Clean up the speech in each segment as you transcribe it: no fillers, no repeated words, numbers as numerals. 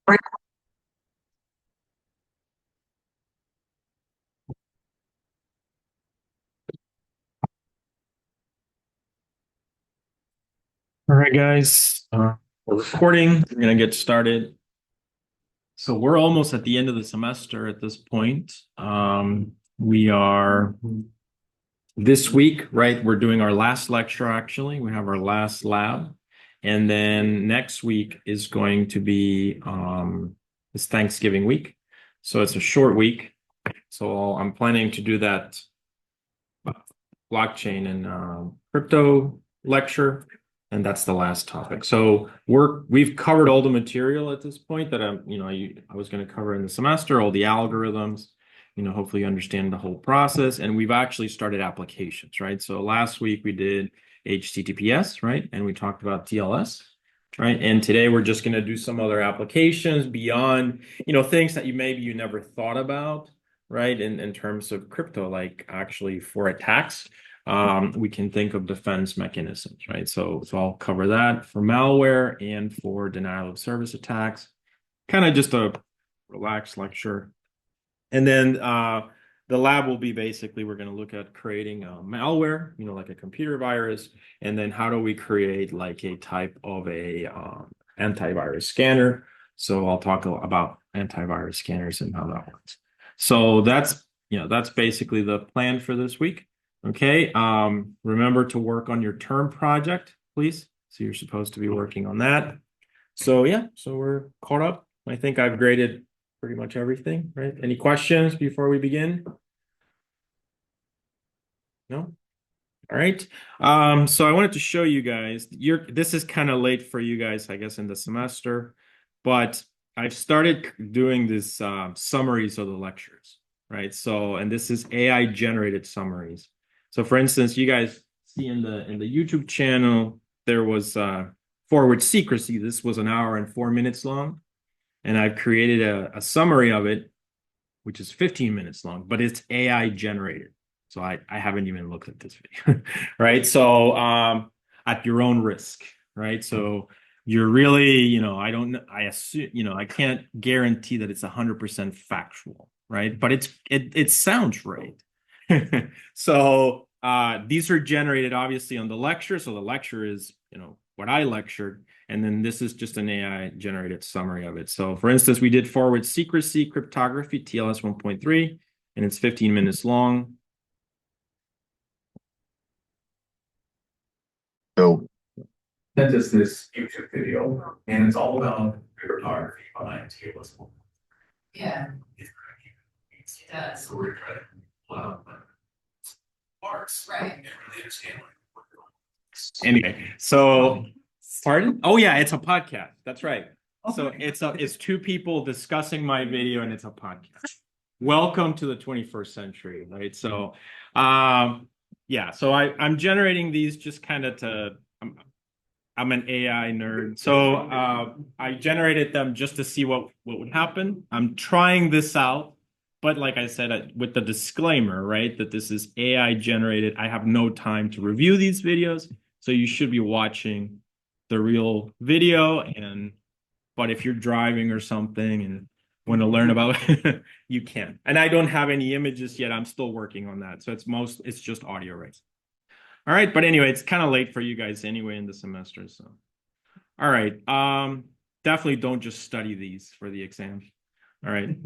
All right, guys, we're recording. We're going to get started. So we're almost at the end of the semester at this point. We are this week, right? We're doing our last lecture, actually. We have our last lab. And then next week is going to be it's Thanksgiving week. So it's a short week. So I'm planning to do that blockchain and crypto lecture, and that's the last topic. So we've covered all the material at this point that I was going to cover in the semester, all the algorithms, hopefully you understand the whole process, and we've actually started applications, right? So last week we did HTTPS, right? And we talked about TLS. Right. And today we're just going to do some other applications beyond, things that you never thought about, right? In terms of crypto, like actually for attacks, we can think of defense mechanisms, right? So I'll cover that for malware and for denial of service attacks. Kind of just a relaxed lecture. And then the lab will be basically we're going to look at creating a malware, like a computer virus, and then how do we create like a type of a antivirus scanner. So I'll talk about antivirus scanners and how that works. So that's basically the plan for this week. Okay. Remember to work on your term project, please. So you're supposed to be working on that. So yeah, so we're caught up. I think I've graded pretty much everything, right? Any questions before we begin? No? All right. So I wanted to show you guys, this is kind of late for you guys, I guess, in the semester, but I've started doing this summaries of the lectures, right? So, and this is AI generated summaries. So for instance, you guys see in the YouTube channel, there was forward secrecy. This was an hour and 4 minutes long. And I've created a summary of it, which is 15 minutes long, but it's AI generated. So I haven't even looked at this video, right? So at your own risk, right? So you're really, I assume, I can't guarantee that it's 100% factual, right? But it sounds right. So these are generated obviously on the lecture. So the lecture is, what I lectured. And then this is just an AI generated summary of it. So for instance, we did forward secrecy cryptography, TLS 1.3, and it's 15 minutes long. So sent us this YouTube video, and it's all about cryptography behind TLS. Yeah, it does. So we're trying to pull out parts. Right. And really understand Anyway, so pardon? Oh yeah, it's a podcast. That's right. So it's two people discussing my video and it's a podcast. Welcome to the 21st century, right? So yeah, so I'm generating these just kind of I'm an AI nerd. So I generated them just to see what would happen. I'm trying this out, but like I said, with the disclaimer, right, that this is AI generated. I have no time to review these videos. So you should be watching the real video. But if you're driving or something and want to learn about it, you can. And I don't have any images yet. I'm still working on that. So it's just audio, right? All right, but anyway, it's kind of late for you guys anyway in the semester. So, all right, definitely don't just study these for the exam. All right,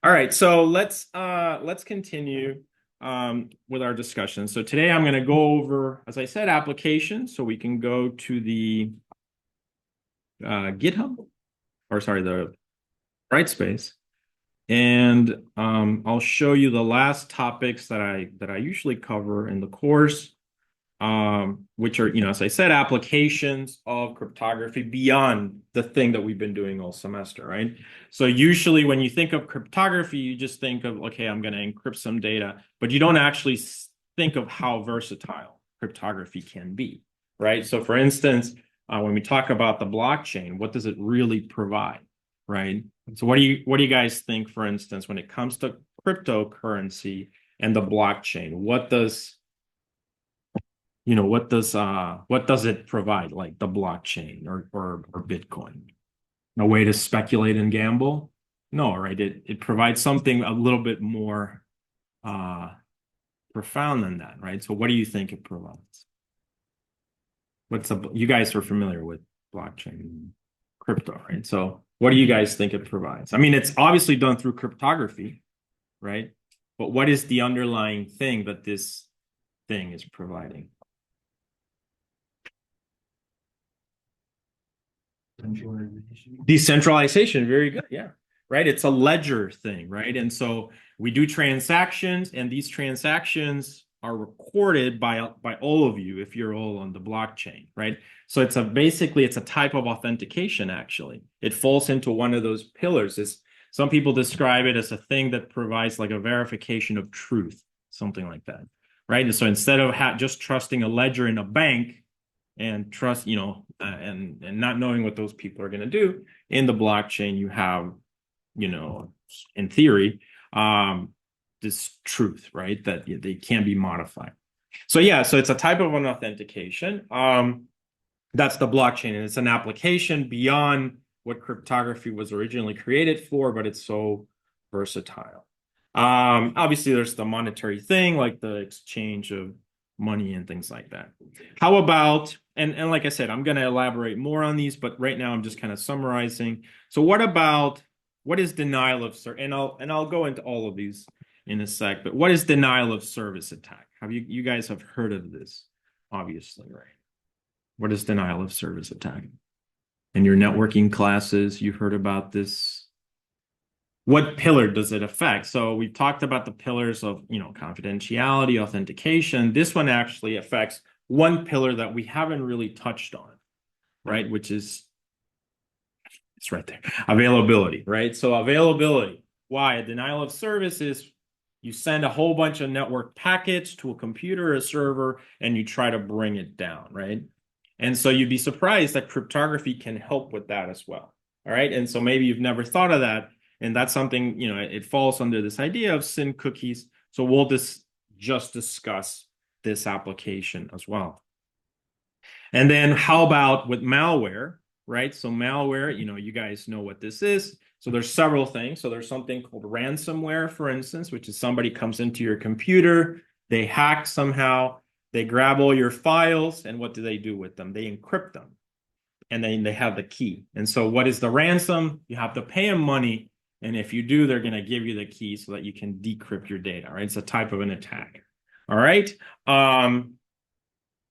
all right. So let's continue with our discussion. So today I'm going to go over, as I said, applications. So we can go to the GitHub, or sorry, the Brightspace, and I'll show you the last topics that I usually cover in the course. Which are, as I said, applications of cryptography beyond the thing that we've been doing all semester, right? So usually when you think of cryptography, you just think of, okay, I'm going to encrypt some data, but you don't actually think of how versatile cryptography can be, right? So for instance, when we talk about the blockchain, what does it really provide, right? So what do you guys think, for instance, when it comes to cryptocurrency and the blockchain, what does what does it provide, like the blockchain or Bitcoin? a way to speculate and gamble? No, right? It provides something a little bit more profound than that, right? So what do you think it provides? You guys are familiar with blockchain crypto, right? So what do you guys think it provides? I mean, it's obviously done through cryptography, right? But what is the underlying thing that this thing is providing? Decentralization, very good. Yeah. Right. It's a ledger thing, right? And so we do transactions, and these transactions are recorded by all of you if you're all on the blockchain, right? So it's basically a type of authentication, actually. It falls into one of those pillars. Some people describe it as a thing that provides like a verification of truth, something like that. Right. And so instead of just trusting a ledger in a bank, and trust, and not knowing what those people are going to do in the blockchain, you have, in theory, this truth, right? That they can be modified. So yeah, so it's a type of an authentication. That's the blockchain, and it's an application beyond what cryptography was originally created for, but it's so versatile. Obviously, there's the monetary thing, like the exchange of money and things like that. How about, and like I said, I'm going to elaborate more on these, but right now I'm just kind of summarizing. So what is denial of service? And I'll go into all of these in a sec, but what is denial of service attack? Have you guys have heard of this? Obviously, right? What is denial of service attack? In your networking classes, you've heard about this. What pillar does it affect? So we've talked about the pillars of, confidentiality, authentication. This one actually affects one pillar that we haven't really touched on, right? Which is, it's right there, availability, right? So availability. Why? A denial of service is you send a whole bunch of network packets to a computer, a server, and you try to bring it down, right? And so you'd be surprised that cryptography can help with that as well. All right. And so maybe you've never thought of that. And that's something, it falls under this idea of SYN cookies. So we'll just discuss this application as well. And then how about with malware, right? So malware, you guys know what this is. So there's several things. So there's something called ransomware, for instance, which is somebody comes into your computer, they hack somehow, they grab all your files, and what do they do with them? They encrypt them, and then they have the key. And so what is the ransom? You have to pay them money, and if you do, they're going to give you the key so that you can decrypt your data, right? It's a type of an attack. All right. And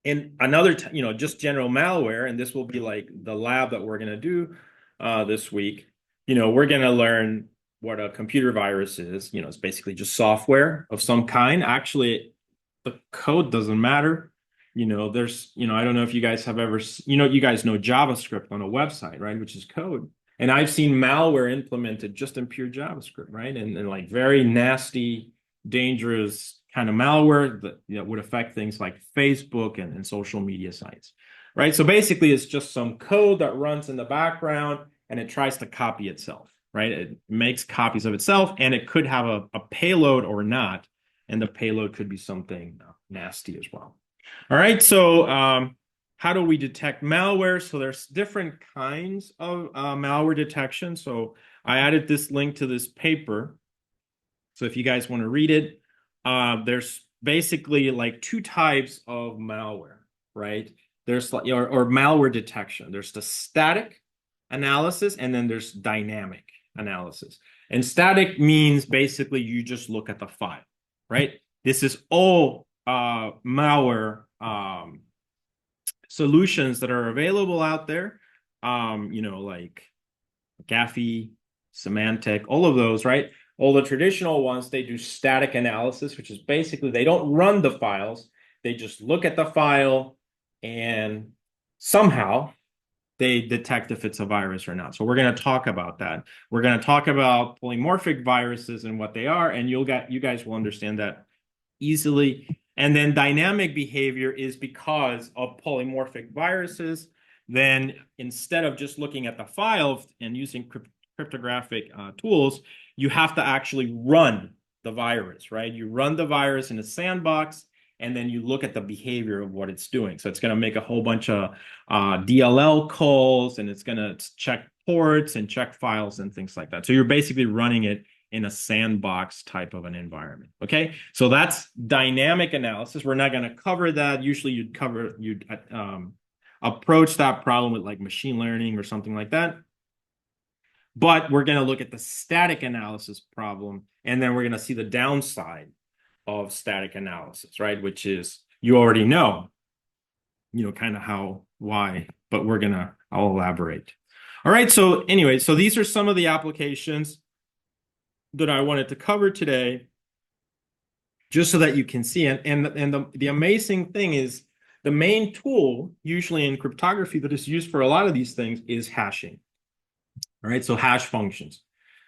another, just general malware, and this will be like the lab that we're going to do this week. We're going to learn what a computer virus is. It's basically just software of some kind. Actually, the code doesn't matter. There's, I don't know if you guys have ever, you guys know JavaScript on a website, right? Which is code. And I've seen malware implemented just in pure JavaScript, right? And like very nasty, dangerous kind of malware that would affect things like Facebook and social media sites, right? So basically, it's just some code that runs in the background and it tries to copy itself, right? It makes copies of itself, and it could have a payload or not. And the payload could be something nasty as well. All right, so how do we detect malware? So there's different kinds of malware detection. So I added this link to this paper. So if you guys want to read it, there's basically like two types of malware, right? There's like, or malware detection. There's the static analysis, and then there's dynamic analysis. And static means basically you just look at the file, right? This is all malware solutions that are available out there, like Gaffy, Symantec, all of those, right? All the traditional ones, they do static analysis, which is basically they don't run the files. They just look at the file and somehow they detect if it's a virus or not. So we're going to talk about that. We're going to talk about polymorphic viruses and what they are, and you guys will understand that easily. And then dynamic behavior is because of polymorphic viruses. Then instead of just looking at the file and using cryptographic tools, you have to actually run the virus, right? You run the virus in a sandbox, and then you look at the behavior of what it's doing. So it's going to make a whole bunch of DLL calls, and it's going to check ports and check files and things like that. So you're basically running it in a sandbox type of an environment. Okay, so that's dynamic analysis. We're not going to cover that. Usually you'd approach that problem with like machine learning or something like that. But we're going to look at the static analysis problem, and then we're going to see the downside of static analysis, right? Which is, you already know, kind of how, why, but I'll elaborate. All right, so anyway, so these are some of the applications that I wanted to cover today, just so that you can see. And the amazing thing is, the main tool, usually in cryptography, that is used for a lot of these things is hashing. All right, so hash functions.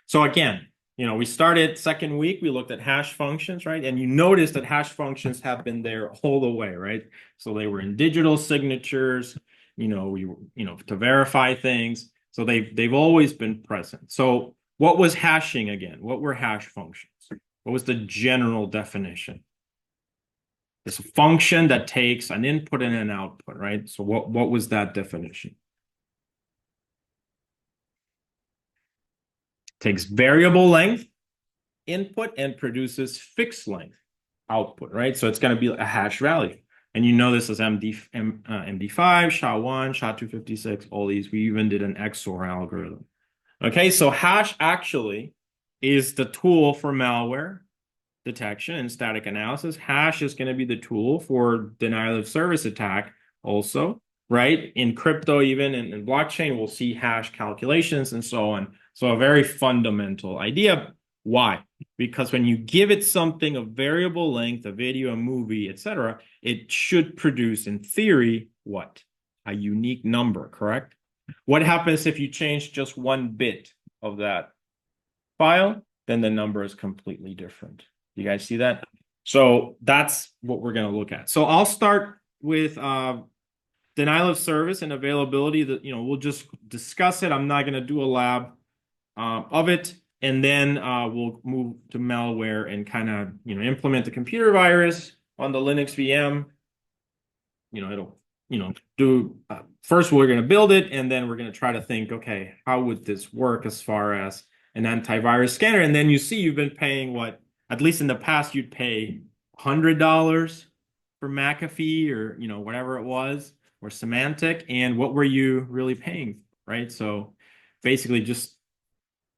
So again, we started second week, we looked at hash functions, right? And you notice that hash functions have been there all the way, right? So they were in digital signatures, to verify things. So they've always been present. So what was hashing again? What were hash functions? What was the general definition? It's a function that takes an input and an output, right? So what was that definition? Takes variable length input and produces fixed length output, right? So it's going to be a hash value. And this is MD5, SHA-1, SHA-256, all these. We even did an XOR algorithm. Okay, so hash actually is the tool for malware detection and static analysis. Hash is going to be the tool for denial of service attack also, right? In crypto, even in blockchain, we'll see hash calculations and so on. So a very fundamental idea. Why? Because when you give it something of variable length, a video, a movie, etc., it should produce, in theory, what? A unique number, correct? What happens if you change just one bit of that file? Then the number is completely different. You guys see that? So that's what we're going to look at. So I'll start with denial of service and availability. That we'll just discuss it. I'm not going to do a lab of it, and then we'll move to malware and kind of implement the computer virus on the Linux VM. It'll do first we're going to build it, and then we're going to try to think, okay, how would this work as far as an antivirus scanner? And then you see you've been paying what, at least in the past, you'd pay $100 for McAfee or whatever it was, or Symantec, and what were you really paying, right? So basically just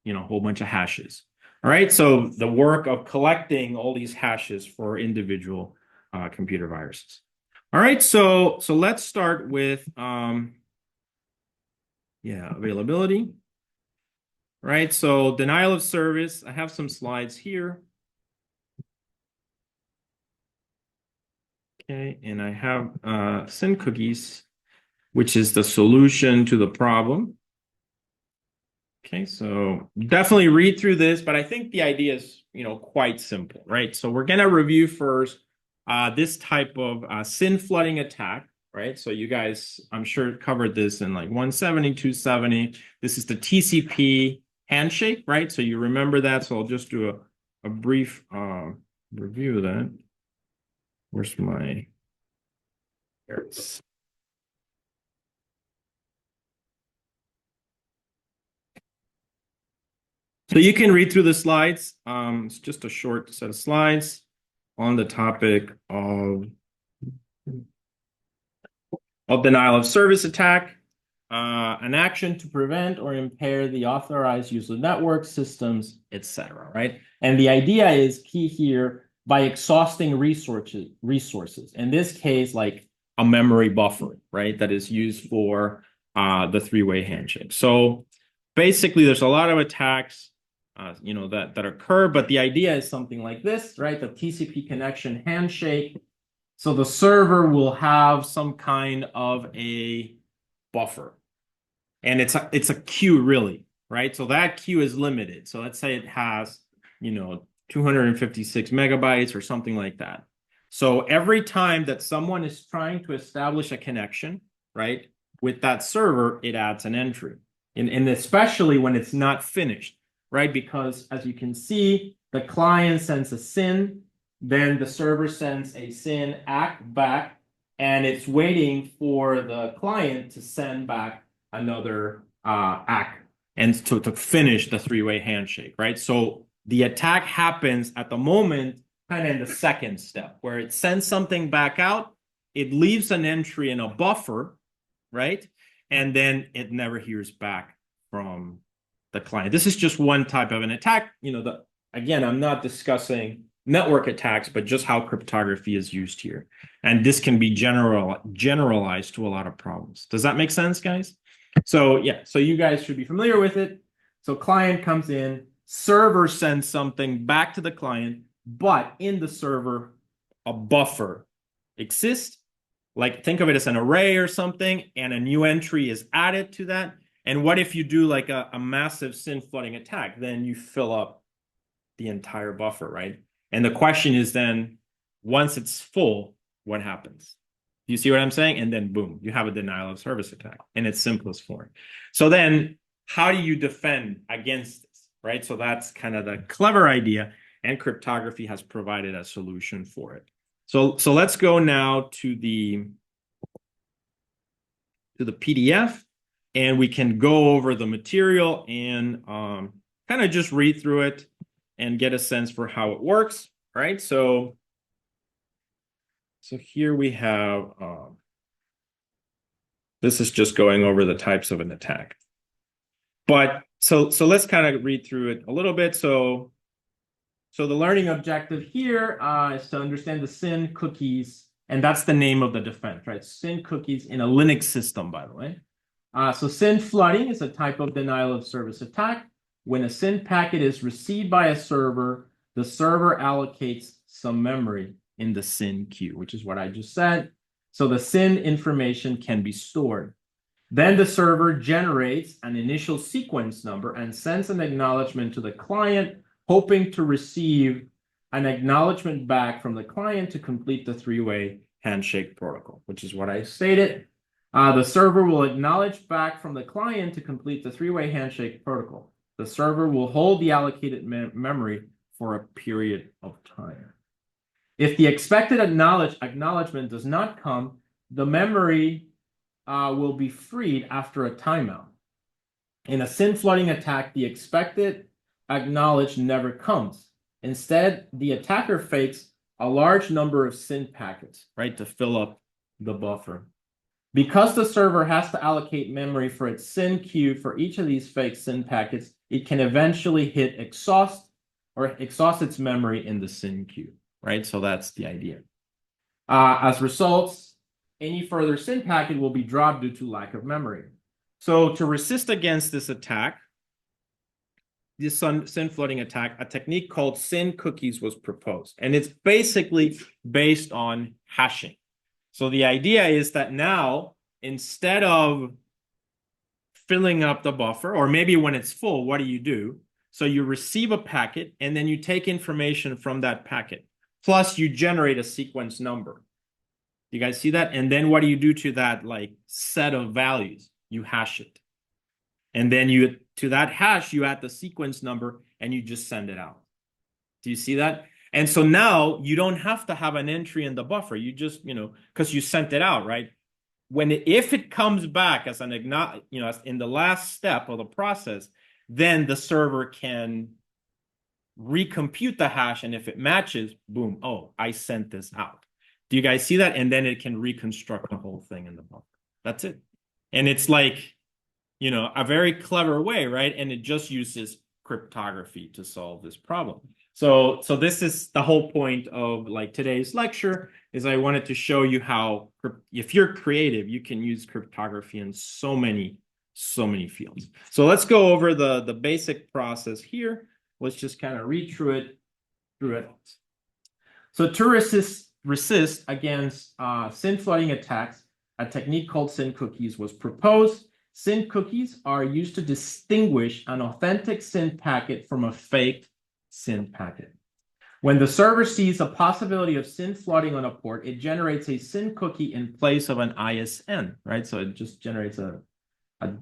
a whole bunch of hashes. All right, so the work of collecting all these hashes for individual computer viruses. All right, so let's start with availability. Right, so denial of service. I have some slides here. Okay, and I have SYN cookies, which is the solution to the problem. Okay, so definitely read through this, but I think the idea is, quite simple, right? So we're going to review first this type of SYN flooding attack, right? So you guys, I'm sure, covered this in like 170, 270. This is the TCP handshake, right? So you remember that. So I'll just do a brief review of that. Where's my... There it is. So you can read through the slides. It's just a short set of slides on the topic of denial of service attack, an action to prevent or impair the authorized use of network systems, etc. Right? And the idea is key here, by exhausting resources. In this case, like a memory buffer, right? That is used for the three-way handshake. So basically, there's a lot of attacks that occur, but the idea is something like this, right? The TCP connection handshake. So the server will have some kind of a buffer, and it's a queue, really, right? So that queue is limited. So let's say it has 256 megabytes or something like that. So every time that someone is trying to establish a connection, right, with that server, it adds an entry, and especially when it's not finished. Right, because as you can see, the client sends a SYN, then the server sends a SYN ACK back, and it's waiting for the client to send back another ACK and to finish the three-way handshake, right? So the attack happens at the moment, kind of in the second step, where it sends something back out, it leaves an entry in a buffer, right? And then it never hears back from the client. This is just one type of an attack. Again, I'm not discussing network attacks, but just how cryptography is used here. And this can be generalized to a lot of problems. Does that make sense, guys? So yeah, so you guys should be familiar with it. So client comes in, server sends something back to the client, but in the server, a buffer exists. Like think of it as an array or something, and a new entry is added to that. And what if you do like a massive SYN flooding attack? Then you fill up the entire buffer, right? And the question is then, once it's full, what happens? You see what I'm saying? And then boom, you have a denial of service attack in its simplest form. So then how do you defend against this, right? So that's kind of the clever idea, and cryptography has provided a solution for it. So let's go now to the PDF, and we can go over the material and kind of just read through it and get a sense for how it works, right? So here we have, this is just going over the types of an attack. But so let's kind of read through it a little bit. So the learning objective here is to understand the SYN cookies, and that's the name of the defense, right? SYN cookies in a Linux system, by the way. So SYN flooding is a type of denial of service attack. When a SYN packet is received by a server, the server allocates some memory in the SYN queue, which is what I just said. So the SYN information can be stored. Then the server generates an initial sequence number and sends an acknowledgement to the client, hoping to receive an acknowledgement back from the client to complete the three-way handshake protocol, which is what I stated. The server will acknowledge back from the client to complete the three-way handshake protocol. The server will hold the allocated memory for a period of time. If the expected acknowledgement does not come, the memory will be freed after a timeout. In a SYN flooding attack, the expected acknowledge never comes. Instead, the attacker fakes a large number of SYN packets, right, to fill up the buffer. Because the server has to allocate memory for its SYN queue for each of these fake SYN packets, it can eventually hit exhaust its memory in the SYN queue, right? So that's the idea. As results, any further SYN packet will be dropped due to lack of memory. So to resist against this attack, this SYN flooding attack, a technique called SYN cookies was proposed. And it's basically based on hashing. So the idea is that now, instead of filling up the buffer, or maybe when it's full, what do? So you receive a packet, and then you take information from that packet. Plus, you generate a sequence number. You guys see that? And then what do you do to that like set of values? You hash it. And then to that hash, you add the sequence number, and you just send it out. Do you see that? And so now you don't have to have an entry in the buffer. You just, because you sent it out, right? If it comes back as as in the last step of the process, then the server can recompute the hash. And if it matches, boom, oh, I sent this out. Do you guys see that? And then it can reconstruct the whole thing in the buffer. That's it. And it's like, a very clever way, right? And it just uses cryptography to solve this problem. So this is the whole point of like today's lecture, is I wanted to show you how, if you're creative, you can use cryptography in so many fields. So let's go over the basic process here. Let's just kind of read through it. So to resist against SYN flooding attacks, a technique called SYN cookies was proposed. SYN cookies are used to distinguish an authentic SYN packet from a faked SYN packet. When the server sees a possibility of SYN flooding on a port, it generates a SYN cookie in place of an ISN, right? So it just generates a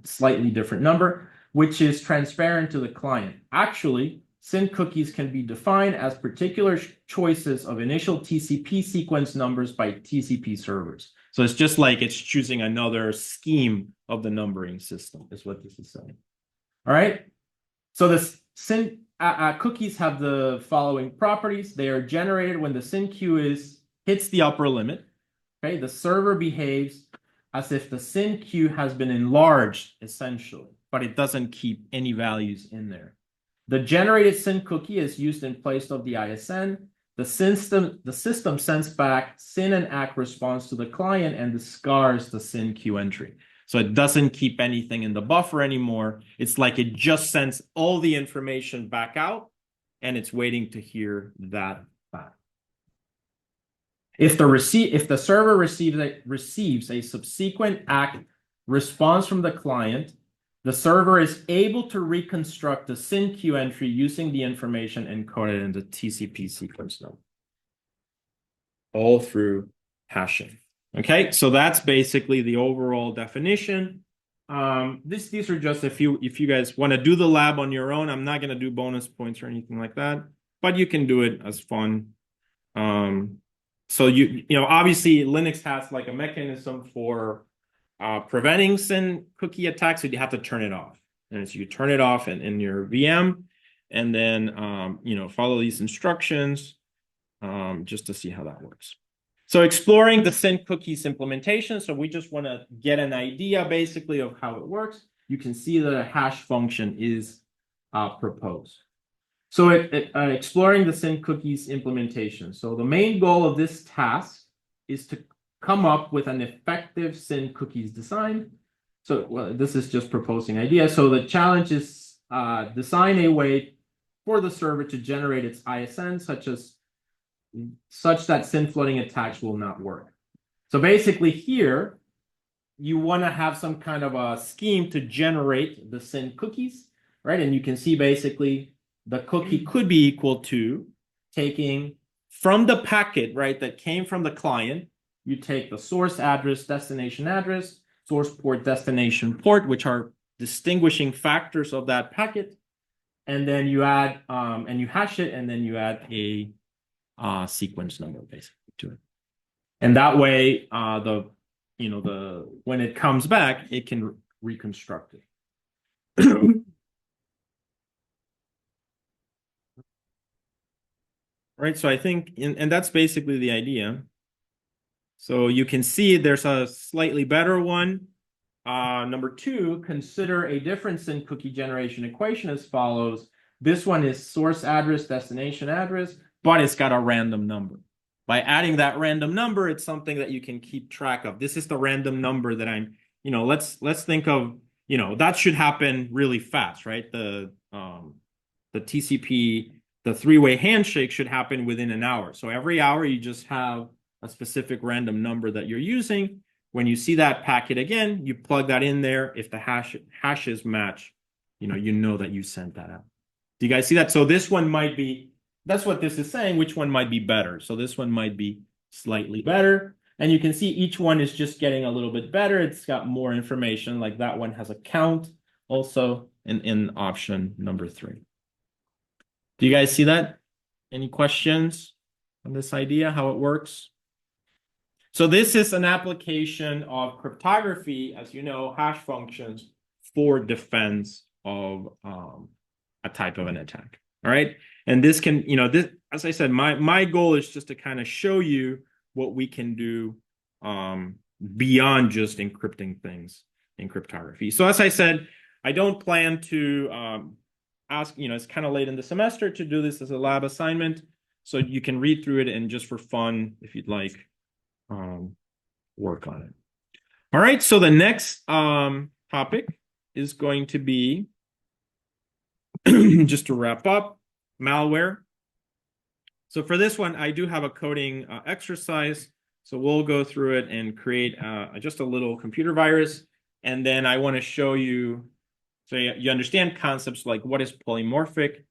slightly different number, which is transparent to the client. Actually, SYN cookies can be defined as particular choices of initial TCP sequence numbers by TCP servers. So it's just like it's choosing another scheme of the numbering system, is what this is saying. All right. So the SYN cookies have the following properties. They are generated when the SYN queue hits the upper limit. Okay, the server behaves as if the SYN queue has been enlarged, essentially, but it doesn't keep any values in there. The generated SYN cookie is used in place of the ISN. The system sends back SYN and ACK response to the client and discards the SYN queue entry. So it doesn't keep anything in the buffer anymore. It's like it just sends all the information back out, and it's waiting to hear that back. If the server receives a subsequent ACK response from the client, the server is able to reconstruct the SYN queue entry using the information encoded in the TCP sequence number, all through hashing. Okay, so that's basically the overall definition. These are just a few. If you guys want to do the lab on your own, I'm not going to do bonus points or anything like that, but you can do it as fun. So you know, obviously Linux has like a mechanism for preventing SYN cookie attacks, so you have to turn it off. And so you turn it off in your VM, and then you know, follow these instructions just to see how that works. So exploring the SYN cookies implementation. So we just want to get an idea basically of how it works. You can see that a hash function is proposed. So exploring the SYN cookies implementation. So the main goal of this task is to come up with an effective SYN cookies design. So well, this is just proposing ideas. So the challenge is design a way for the server to generate its ISN such that SYN flooding attacks will not work. So basically here, you want to have some kind of a scheme to generate the SYN cookies, right? And you can see basically the cookie could be equal to taking from the packet, right, that came from the client, you take the source address, destination address, source port, destination port, which are distinguishing factors of that packet. And then you add, and you hash it, and then you add a sequence number basically to it. And that way, when it comes back, it can reconstruct it. Right, so I think, and that's basically the idea. So you can see there's a slightly better one. Number 2, consider a difference in cookie generation equation as follows. This one is source address, destination address, but it's got a random number. By adding that random number, it's something that you can keep track of. This is the random number that I'm, you know, let's think of, you know, that should happen really fast, right? The TCP, the three-way handshake should happen within an hour. So every hour you just have a specific random number that you're using. When you see that packet again, you plug that in there. If the hashes match, you know that you sent that out. Do you guys see that? So this one might be, that's what this is saying, which one might be better. So this one might be slightly better. And you can see each one is just getting a little bit better. It's got more information, like that one has a count also in option number 3. Do you guys see that? Any questions on this idea, how it works? So this is an application of cryptography, as you know, hash functions for defense of a type of an attack. All right. And this can, you know, this, as I said, my goal is just to kind of show you what we can do beyond just encrypting things in cryptography. So as I said, I don't plan to ask, you know, it's kind of late in the semester to do this as a lab assignment. So you can read through it and just for fun, if you'd like, work on it. All right. So the next topic is going to be, just to wrap up, malware. So for this one, I do have a coding exercise. So we'll go through it and create just a little computer virus. And then I want to show you, so you understand concepts like what is polymorphic,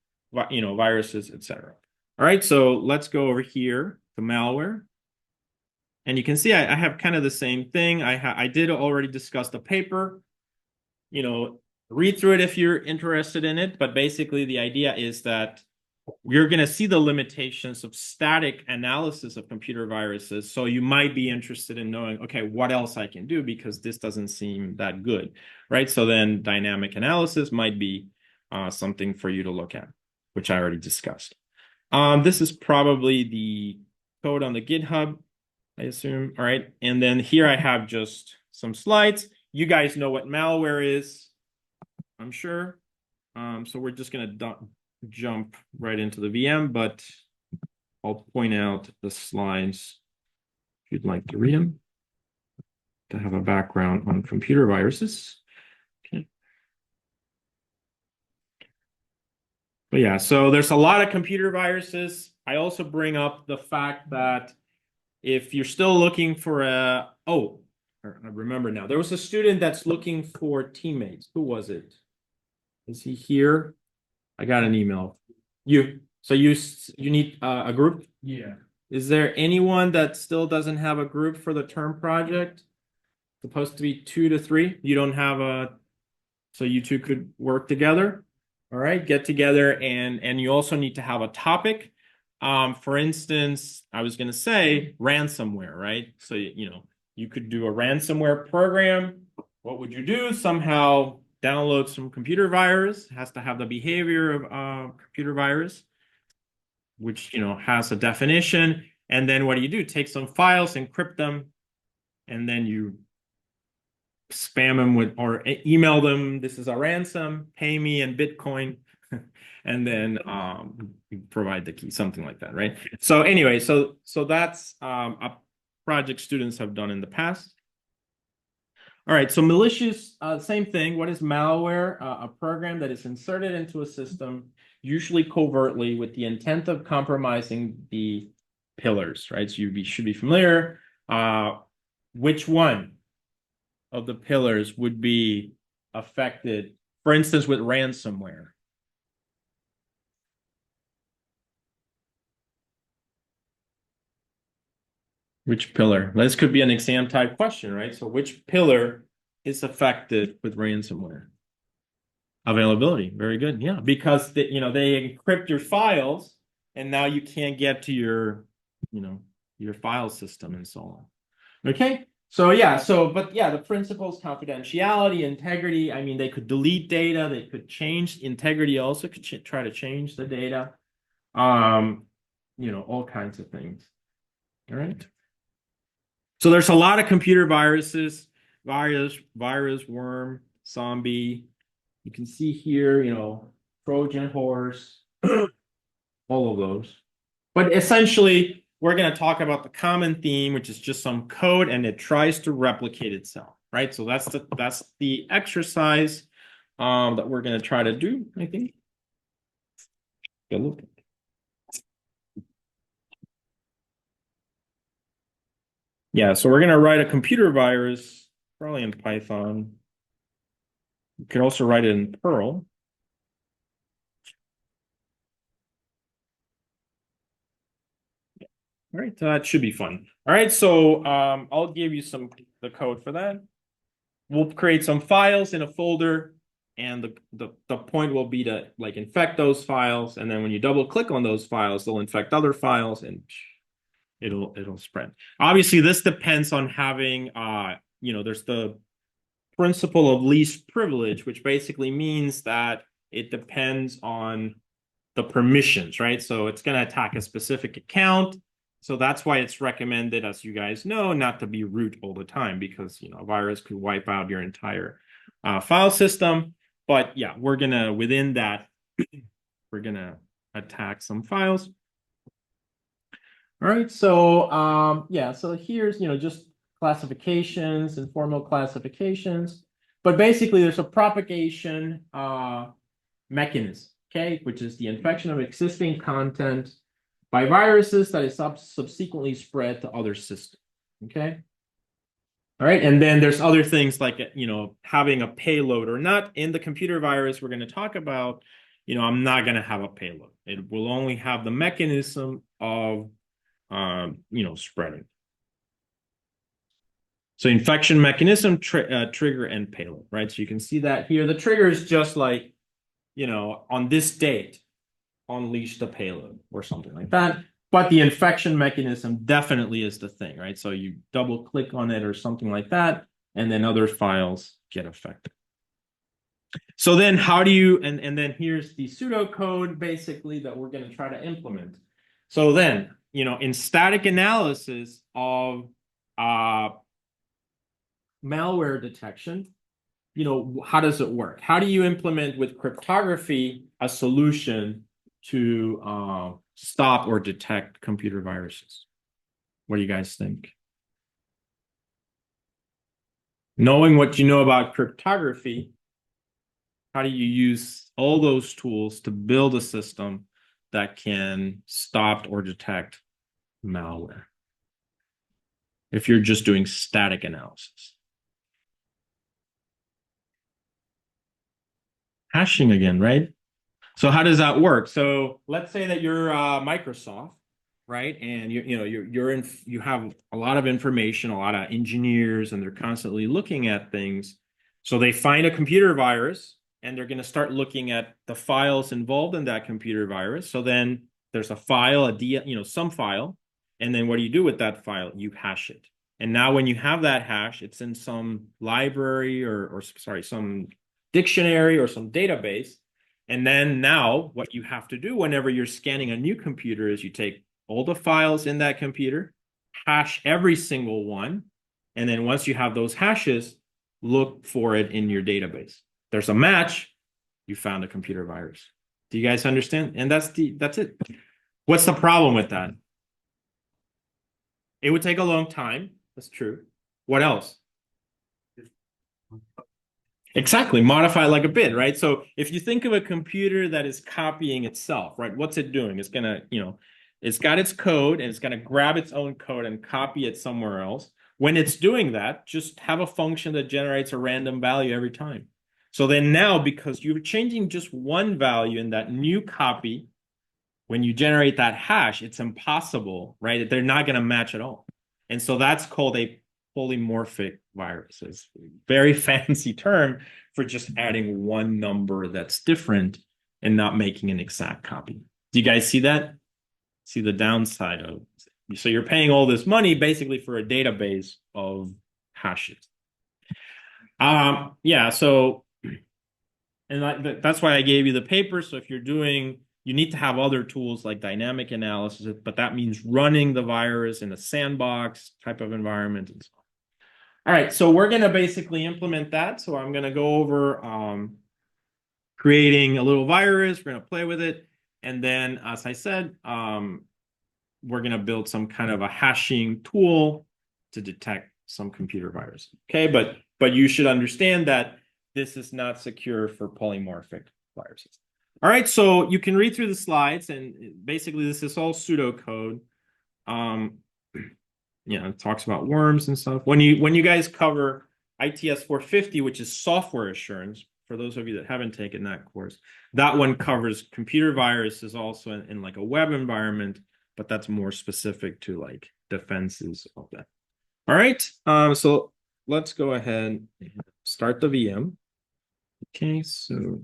you know, viruses, etc. All right, so let's go over here to malware. And you can see I have kind of the same thing. I did already discuss the paper. You know, read through it if you're interested in it, but basically the idea is that you're going to see the limitations of static analysis of computer viruses. So you might be interested in knowing, okay, what else I can do because this doesn't seem that good, right? So then dynamic analysis might be something for you to look at, which I already discussed. This is probably the code on the GitHub, I assume. All right. And then here I have just some slides. You guys know what malware is, I'm sure. So we're just going to jump right into the VM, but I'll point out the slides if you'd like to read them to have a background on computer viruses. Okay. But yeah, so there's a lot of computer viruses. I also bring up the fact that if you're still looking for I remember now, there was a student that's looking for teammates. Who was it? Is he here? I got an email. So you need a group? Yeah. Is there anyone that still doesn't have a group for the term project? Supposed to be 2 to 3. You don't have so you two could work together. All right, get together and you also need to have a topic. For instance, I was going to say ransomware, right? So you could do a ransomware program. What would you do? Somehow download some computer virus. It has to have the behavior of computer virus, which has a definition. And then what do? Take some files, encrypt them, and then you spam them with or email them. This is a ransom. Pay me in Bitcoin, and then you provide the key, something like that, right? So anyway, so that's a project students have done in the past. All right, so malicious, same thing. What is malware? A program that is inserted into a system, usually covertly, with the intent of compromising the pillars, right? So you should be familiar. Which one of the pillars would be affected, for instance, with ransomware? Which pillar? This could be an exam type question, right? So which pillar is affected with ransomware? Availability. Very good. Yeah, because they encrypt your files and now you can't get to your file system and so on. Okay. So yeah, but yeah, the principles, confidentiality, integrity. I mean, they could delete data, they could change integrity, also could try to change the data. All kinds of things. All right. So there's a lot of computer viruses, virus, worm, zombie. You can see here, Trojan horse, all of those. But essentially, we're going to talk about the common theme, which is just some code, and it tries to replicate itself, right? So that's the exercise that we're going to try to do, I think. Good look. Yeah, so we're going to write a computer virus, probably in Python. You could also write it in Perl. All right, that should be fun. All right, so I'll give you the code for that. We'll create some files in a folder, and the point will be to infect those files, and then when you double click on those files, they'll infect other files, and it'll spread. Obviously, this depends on having there's the principle of least privilege, which basically means that it depends on the permissions, right? So it's going to attack a specific account. So that's why it's recommended, as you guys know, not to be root all the time because, a virus could wipe out your entire file system. But yeah, within that, we're going to attack some files. All right, so yeah, so here's, just classifications, informal classifications. But basically, there's a propagation mechanism, okay, which is the infection of existing content by viruses that is subsequently spread to other systems, okay? All right, and then there's other things like, having a payload or not. In the computer virus we're going to talk about, I'm not going to have a payload. It will only have the mechanism of, spreading. So infection mechanism, trigger, and payload, right? So you can see that here. The trigger is just like, on this date, unleash the payload or something like that. But the infection mechanism definitely is the thing, right? So you double click on it or something like that, and then other files get affected. So then how do you, and then here's the pseudocode basically that we're going to try to implement. So then, in static analysis of malware detection, how does it work? How do you implement with cryptography a solution to stop or detect computer viruses? What do you guys think? Knowing what you know about cryptography, how do you use all those tools to build a system that can stop or detect malware? If you're just doing static analysis. Hashing again, right? So how does that work? So let's say that you're Microsoft, right? And you have a lot of information, a lot of engineers, and they're constantly looking at things. So they find a computer virus, and they're going to start looking at the files involved in that computer virus. So then there's a file, some file, and then what do you do with that file? You hash it. And now when you have that hash, it's in some library or sorry, some dictionary or some database. And then now what you have to do whenever you're scanning a new computer is you take all the files in that computer, hash every single one, and then once you have those hashes, look for it in your database. There's a match, you found a computer virus. Do you guys understand? And that's it. What's the problem with that? It would take a long time. That's true. What else? Exactly, modify like a bit, right? So if you think of a computer that is copying itself, right? What's it doing? It's gonna, it's got its code and it's gonna grab its own code and copy it somewhere else. When it's doing that, just have a function that generates a random value every time. So then now, because you're changing just one value in that new copy, when you generate that hash, it's impossible, right? They're not gonna match at all. And so that's called a polymorphic virus. It's a very fancy term for just adding one number that's different and not making an exact copy. Do you guys see that? See the downside of it? So you're paying all this money basically for a database of hashes. Yeah, so and that's why I gave you the paper. So if you're doing, you need to have other tools like dynamic analysis, but that means running the virus in a sandbox type of environment and so on. All right, so we're going to basically implement that. So I'm going to go over creating a little virus. We're going to play with it. And then, as I said, we're going to build some kind of a hashing tool to detect some computer virus. Okay, but you should understand that this is not secure for polymorphic viruses. All right, so you can read through the slides, and basically this is all pseudocode. It talks about worms and stuff. When you guys cover ITS 450, which is software assurance, for those of you that haven't taken that course, that one covers computer viruses also in like a web environment, but that's more specific to like defenses of that. All right, so let's go ahead and start the VM. Okay, so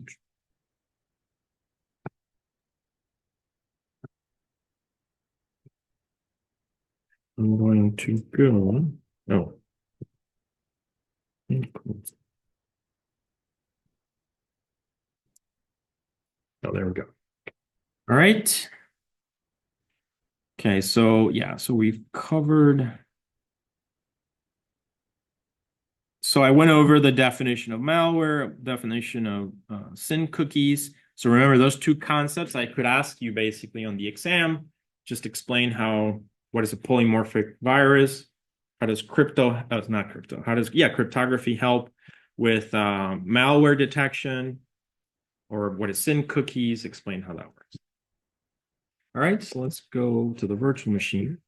I'm going to go. Oh, oh, there we go. All right. Okay, so yeah, so we've covered. So I went over the definition of malware, definition of SYN cookies. So remember those two concepts. I could ask you basically on the exam, just explain what is a polymorphic virus? How does cryptography help with malware detection? Or what is SYN cookies? Explain how that works. All right, so let's go to the virtual machine.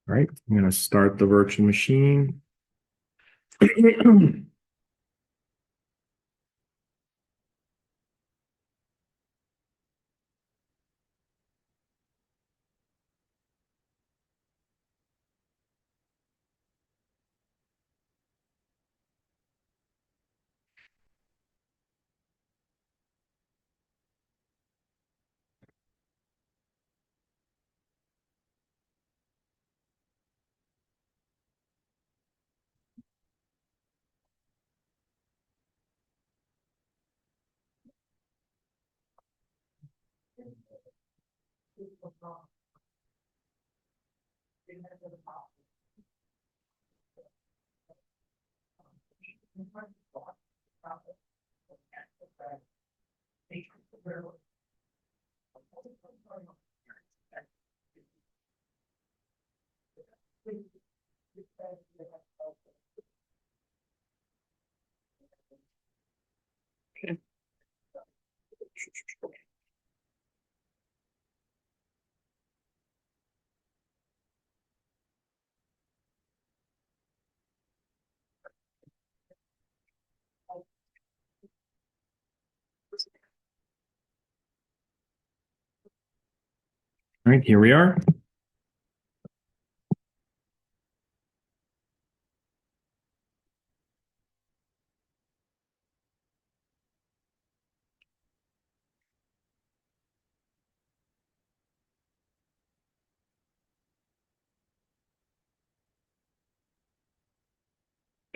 All right, I'm going to start the virtual machine. All right, here we are.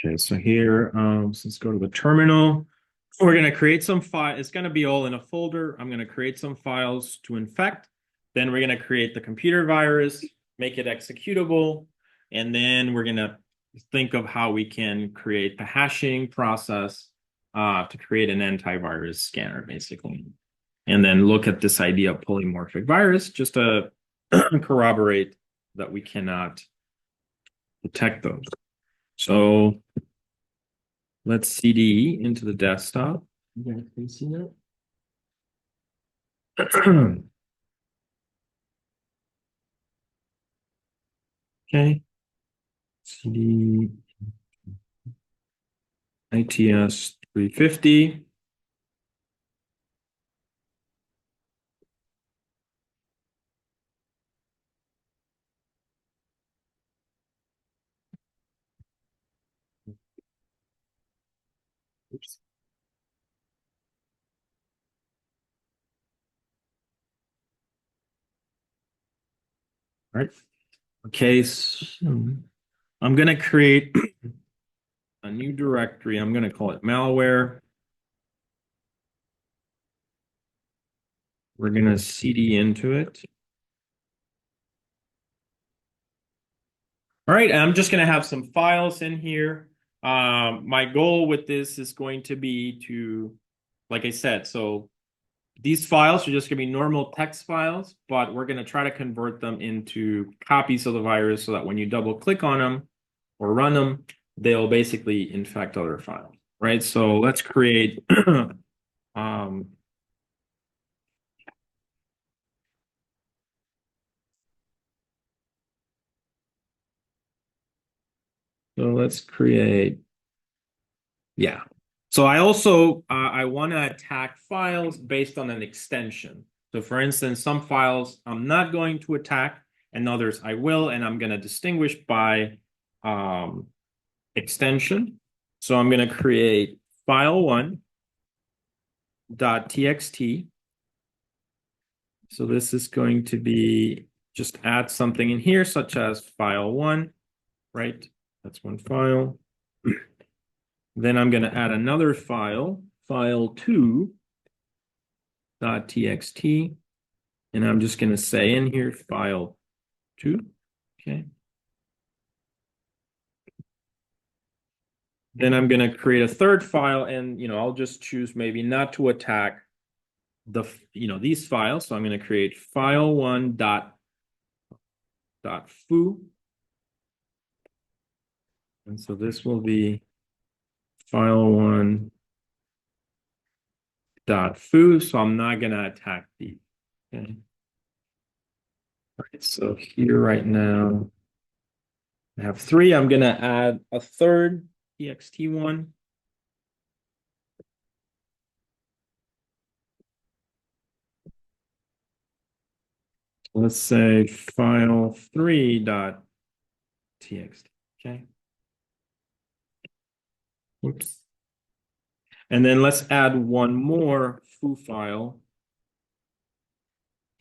Okay, so here, let's go to the terminal. We're going to create some file. It's going to be all in a folder. I'm going to create some files to infect. Then we're going to create the computer virus, make it executable. And then we're going to think of how we can create the hashing process to create an antivirus scanner, basically. And then look at this idea of polymorphic virus just to corroborate that we cannot detect those. So let's CD into the desktop. You guys can see that. Okay. CD ITS 350. Oops. All right. Okay, so I'm going to create a new directory. I'm going to call it malware. We're going to CD into it. All right, I'm just going to have some files in here. My goal with this is going to be to, like I said, so these files are just going to be normal text files, but we're going to try to convert them into copies of the virus so that when you double click on them or run them, they'll basically infect other files, right? So let's create so let's create, yeah. So I also, I want to attack files based on an extension. So for instance, some files I'm not going to attack and others I will, and I'm going to distinguish by extension. So I'm going to create file1.txt. So this is going to be just add something in here, such as file1, right? That's one file. Then I'm going to add another file, file2.txt. And I'm just going to say in here file2. Okay. Then I'm going to create a third file, and I'll just choose maybe not to attack these files. So I'm going to create file1.foo. And so this will be file1.foo. So I'm not going to attack these. Okay. All right, so here right now, I have 3. I'm going to add a third txt one. Let's say file3.txt. Okay. Whoops. And then let's add one more foo file.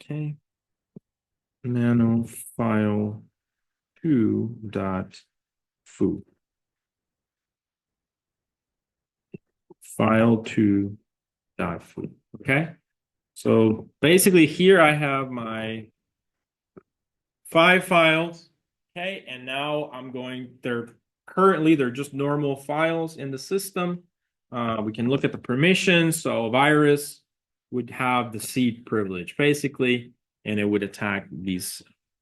Okay. Nano file 2.foo. File 2.foo. Okay. So basically here I have my 5 files. Okay. And now they're just normal files in the system. We can look at the permissions. So a virus would have the seed privilege basically, and it would attack the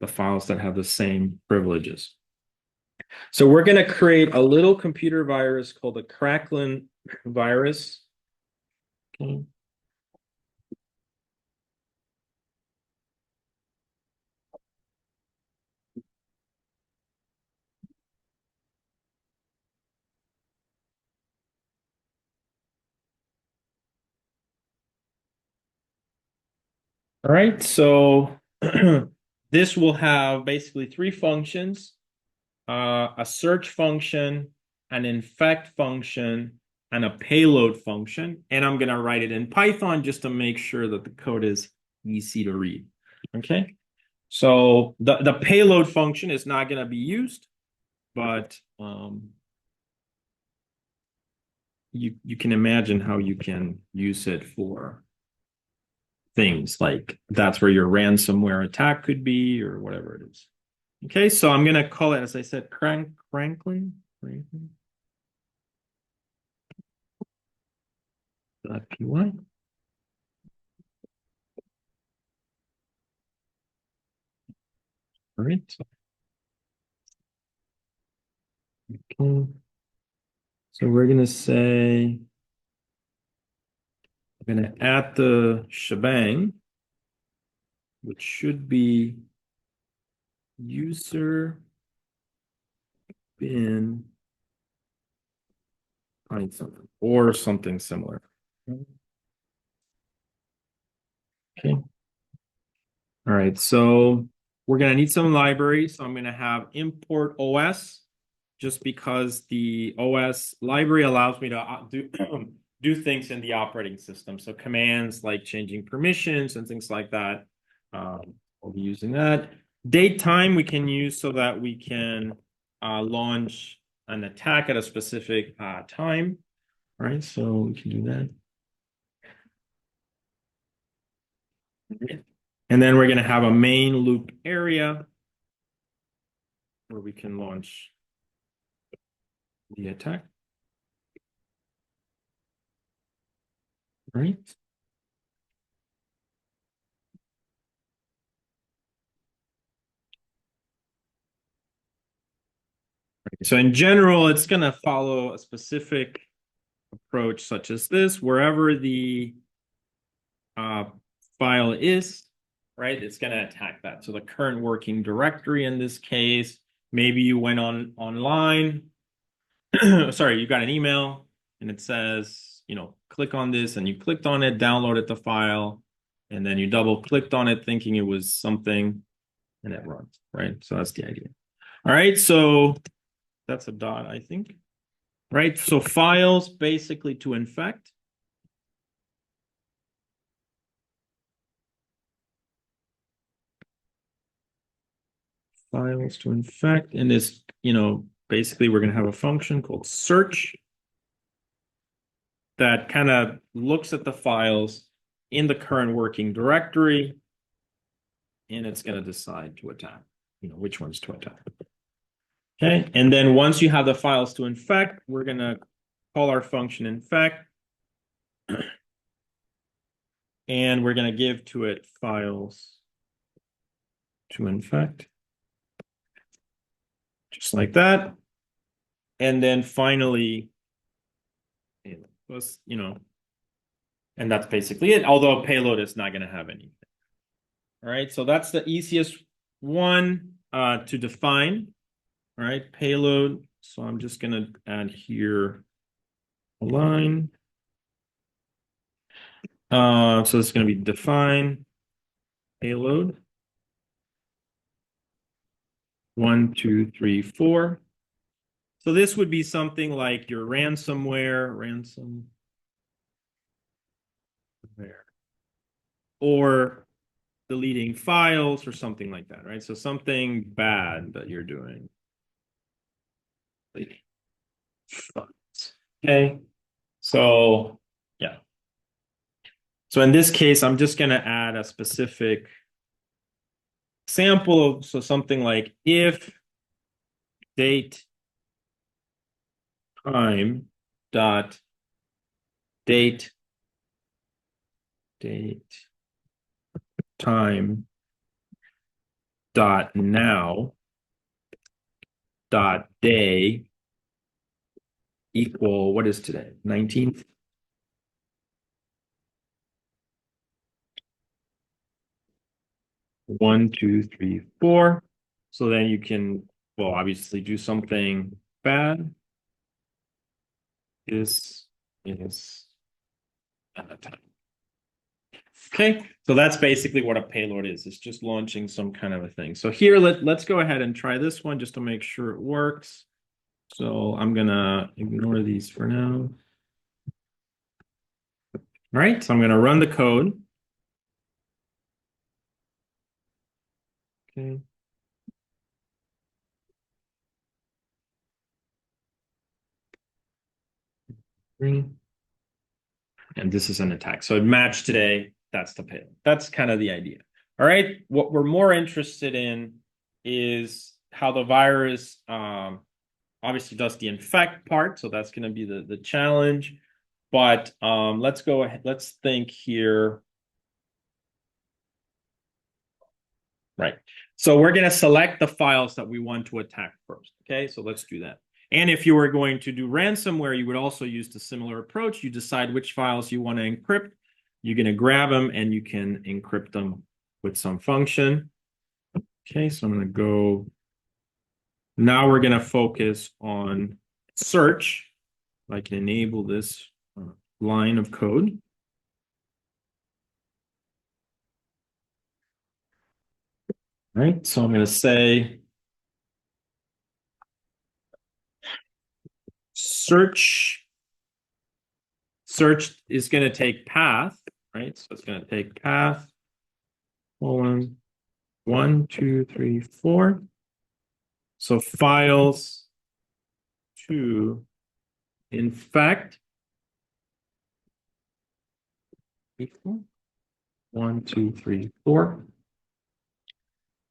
files that have the same privileges. So we're going to create a little computer virus called a crackling virus. Okay. All right, so this will have basically 3 functions, a search function, an infect function, and a payload function. And I'm going to write it in Python just to make sure that the code is easy to read. Okay, so the payload function is not going to be used, but you can imagine how you can use it for things like that's where your ransomware attack could be or whatever it is. Okay, so I'm going to call it, as I said, Crankling. .py. All right. Okay. So we're going to say, I'm going to add the shebang, which should be user bin Python or something similar. Okay. All right. So we're going to need some libraries. So I'm going to have import OS just because the OS library allows me to do things in the operating system. So commands like changing permissions and things like that. We'll be using that. Date time we can use so that we can launch an attack at a specific time. All right, so we can do that. And then we're going to have a main loop area where we can launch the attack. Right. So in general, it's going to follow a specific approach such as this. Wherever the file is, right, it's going to attack that. So the current working directory in this case, maybe you went online, sorry, you got an email and it says, click on this, and you clicked on it, downloaded the file, and then you double clicked on it thinking it was something, and it runs, right? So that's the idea. All right, so that's a dot, I think. Right, so files basically to infect. Files to infect, and this, basically we're going to have a function called search that kind of looks at the files in the current working directory, and it's going to decide to attack, which ones to attack. Okay, and then once you have the files to infect, we're going to call our function infect, and we're going to give to it files to infect, just like that. And then finally, and that's basically it, although payload is not going to have anything. All right, so that's the easiest one to define. All right, payload. So I'm just gonna add here a line. So it's gonna be define payload. 1, 2, 3, 4. So this would be something like your ransomware, or deleting files or something like that, right? So something bad that you're doing. Okay. So yeah. So in this case, I'm just going to add a specific sample. So something like if date time dot date time dot now dot day equal, what is today? 19th. One, two, three, four. So then you can, well, obviously do something bad. This is at a time. Okay, so that's basically what a payload is. It's just launching some kind of a thing. So here, let's go ahead and try this one just to make sure it works. So I'm gonna ignore these for now. All right, so I'm gonna run the code. Okay. And this is an attack. So it matched today. That's the payload. That's kind of the idea. All right. What we're more interested in is how the virus obviously does the infect part. So that's going to be the challenge. But let's go ahead. Let's think here. Right. So we're going to select the files that we want to attack first. Okay. So let's do that. And if you were going to do ransomware, you would also use the similar approach. You decide which files you want to encrypt. You're going to grab them and you can encrypt them with some function. Okay, so I'm going to go. Now we're going to focus on search. I can enable this line of code. All right, so I'm going to say search is going to take path, right? So it's going to take path, colon, 1, 2, 3, 4. So files to infect equal 1, 2, 3, 4.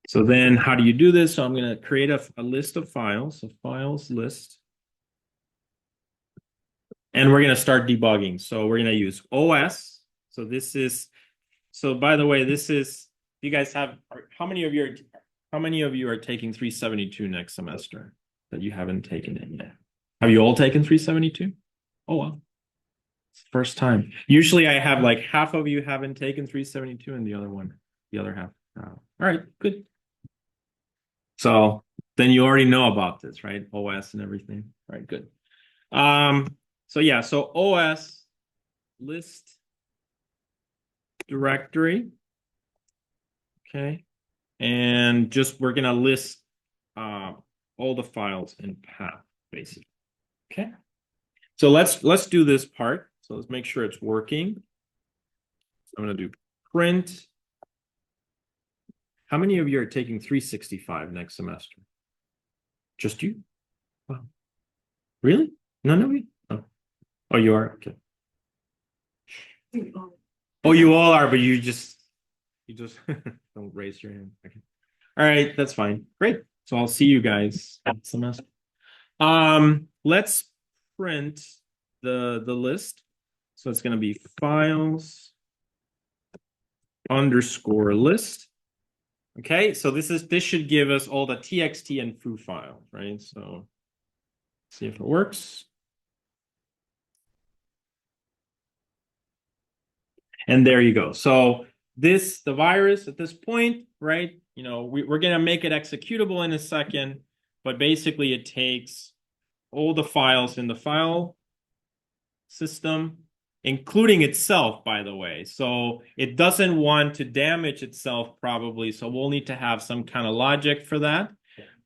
So then how do you do this? So I'm going to create a list of files, so files list. And we're going to start debugging. So we're going to use OS. So this is, so by the way, this is, you guys have, how many of you are taking 372 next semester that you haven't taken it yet? Have you all taken 372? Oh, wow. First time. Usually I have like half of you haven't taken 372 and the other half. All right, good. So then you already know about this, right? OS and everything. All right, good. So yeah, so OS list directory. Okay. And just we're gonna list all the files in path, basically. Okay. So let's do this part. So let's make sure it's working. I'm gonna do print. How many of you are taking 365 next semester? Just you? Wow. Really? None of you? Oh, oh, you are? Okay. Oh, you all are, but you just don't raise your hand. Okay. All right, that's fine. Great. So I'll see you guys next semester. Let's print the list. So it's going to be files underscore list. Okay, so this should give us all the txt and foo files, right? So see if it works. And there you go. So the virus at this point, right? You know, we're going to make it executable in a second. but basically it takes all the files in the file system, including itself, by the way. So it doesn't want to damage itself probably. So we'll need to have some kind of logic for that.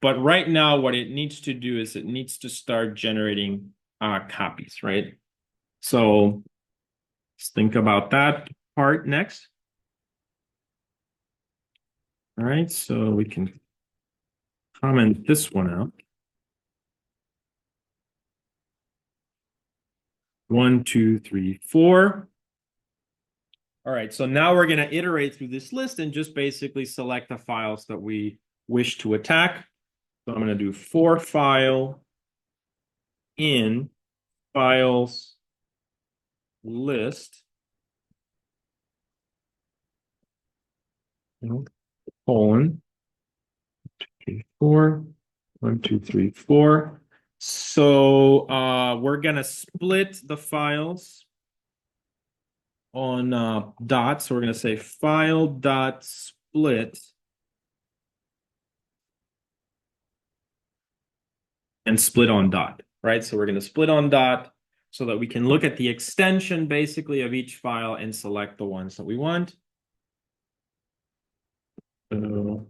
But right now, what it needs to do is it needs to start generating copies, right? So let's think about that part next. All right, so we can comment this one out. 1, 2, 3, 4. All right, so now we're going to iterate through this list and just basically select the files that we wish to attack. So I'm going to do for file in files list colon 4 1 2 3 4. So we're gonna split the files on dots. So we're gonna say file dot split and split on dot, right? So we're gonna split on dot so that we can look at the extension basically of each file and select the ones that we want. So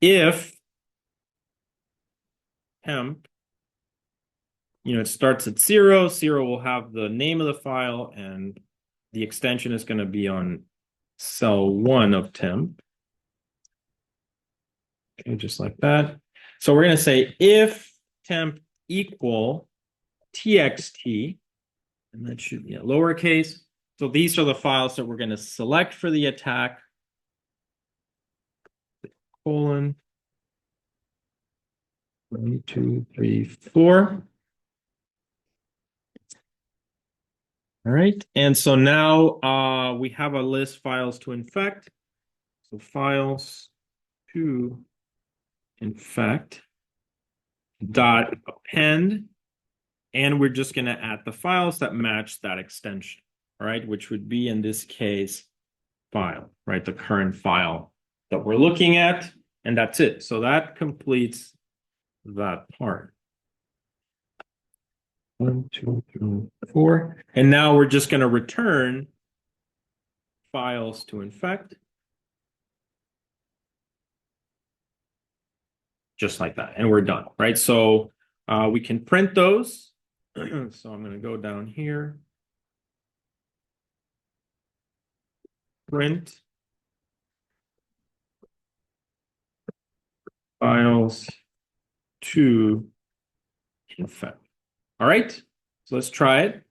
if temp, it starts at 0, 0 will have the name of the file and the extension is going to be on cell 1 of temp. Okay, just like that. So we're going to say if temp equal txt, and that should be a lowercase. So these are the files that we're going to select for the attack. Colon 1 2 3 4. All right, and so now we have a list files to infect. So files to infect dot append, and we're just going to add the files that match that extension, all right, which would be in this case file, right, the current file that we're looking at, and that's it. So that completes that part. 1 2 3 4, and now we're just going to return files to infect. Just like that, and we're done, right? So we can print those. So I'm going to go down here. Print files to infect. All right, so let's try it.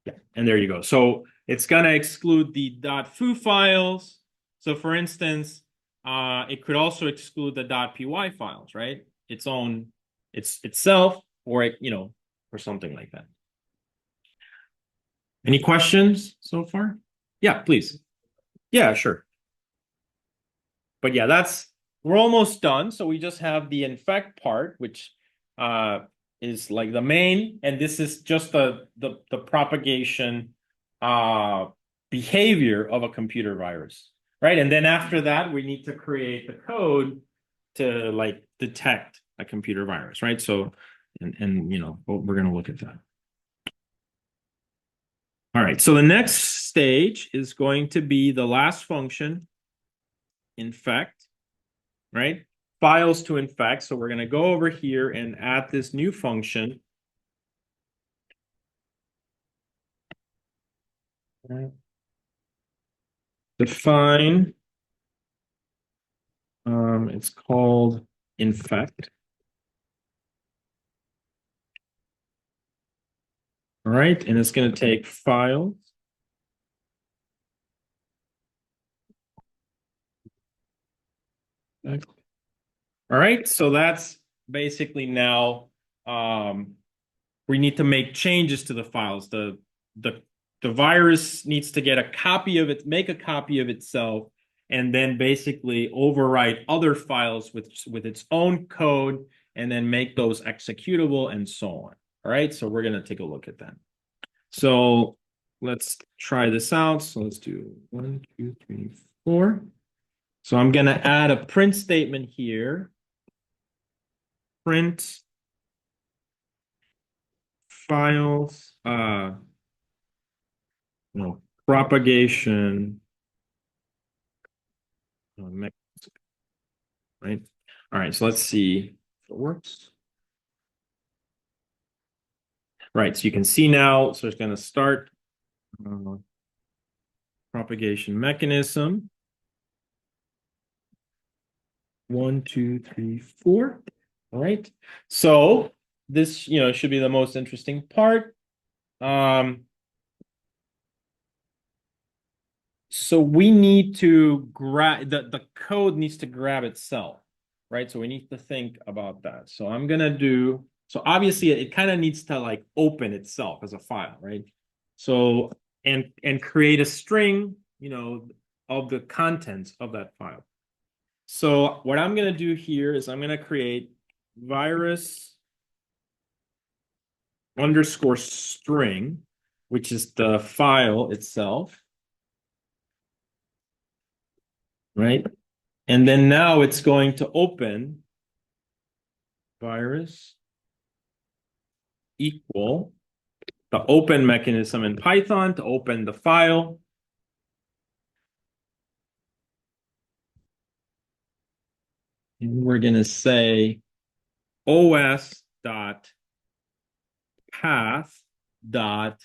Yeah, and there you go. So it's going to exclude the .foo files. So for instance, it could also exclude the .py files, right? Itself, or or something like that. Any questions so far? Yeah, please. Yeah, sure. But yeah, we're almost done. So we just have the infect part, which is like the main, and this is just the propagation behavior of a computer virus, right? And then after that, we need to create the code to like detect a computer virus, right? So, and we're going to look at that. All right, so the next stage is going to be the last function, infect, right? Files to infect. So we're going to go over here and add this new function. Define, it's called infect. All right, and it's going to take files. All right, so that's basically now we need to make changes to the files. The virus needs to get a copy of it, make a copy of itself, and then basically overwrite other files with its own code, and then make those executable and so on. All right, so we're going to take a look at that. So let's try this out. So let's do 1 2 3 4. So I'm going to add a print statement here. Print files, no, propagation, right? All right, so let's see if it works. Right, so you can see now, so it's going to start propagation mechanism. 1, 2, 3, 4. All right, so this, should be the most interesting part. So we need to grab the code needs to grab itself, right? So we need to think about that. So I'm gonna do, so obviously it kind of needs to like open itself as a file, right? So and create a string, of the contents of that file. So what I'm gonna do here is I'm gonna create virus underscore string, which is the file itself. Right? And then now it's going to open virus equal the open mechanism in Python to open the file. And we're going to say os dot path dot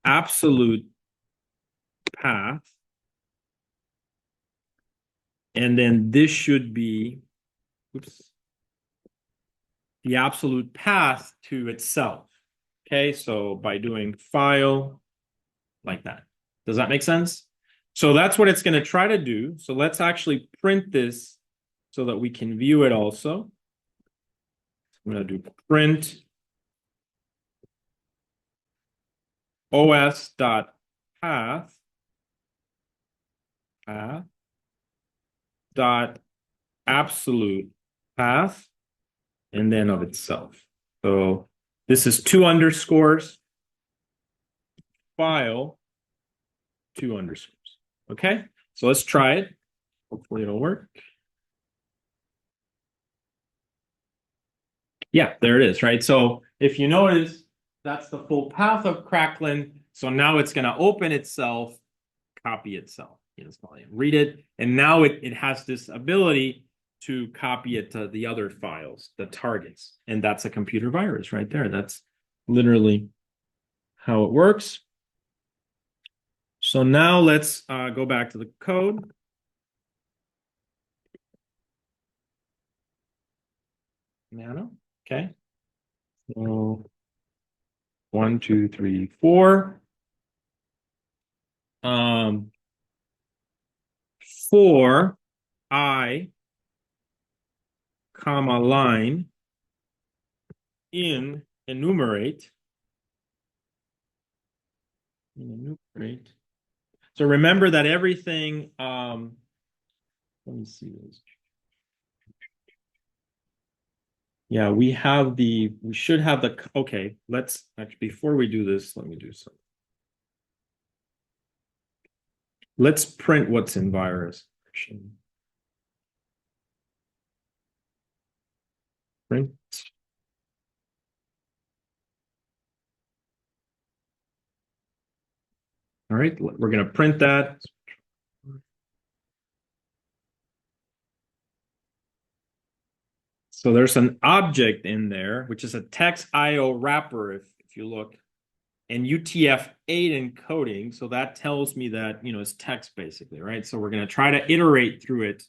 absolute path. And then this should be, the absolute path to itself. Okay, so by doing file like that. Does that make sense? So that's what it's going to try to do. So let's actually print this so that we can view it also. I'm going to do print os dot path dot absolute path and then of itself. So this is 2 underscores file 2 underscores. Okay, so let's try it. Hopefully it'll work. Yeah, there it is, right? So if you notice, that's the full path of Cracklin. So now it's going to open itself, copy itself, read it. And now it has this ability to copy it to the other files, the targets. And that's a computer virus right there. That's literally how it works. So now let's go back to the code. Nano, okay. So 1, 2, 3, 4. For I, comma line in enumerate. So remember that everything, let me see this. Yeah, we should have okay, let's actually, before we do this, let me do something. Let's print what's in virus. Print. All right, we're going to print that. So there's an object in there, which is a text IO wrapper, if you look, and UTF-8 encoding. So that tells me that, it's text basically, right? So we're going to try to iterate through it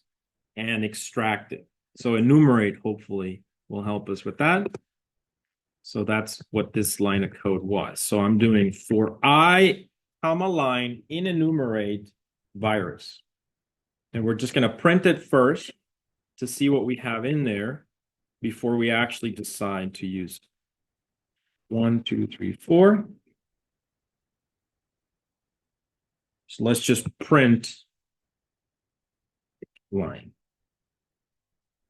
and extract it. So enumerate, hopefully, will help us with that. So that's what this line of code was. So I'm doing for I, comma line in enumerate virus. And we're just going to print it first to see what we have in there before we actually decide to use it. 1, 2, 3, 4. So let's just print line.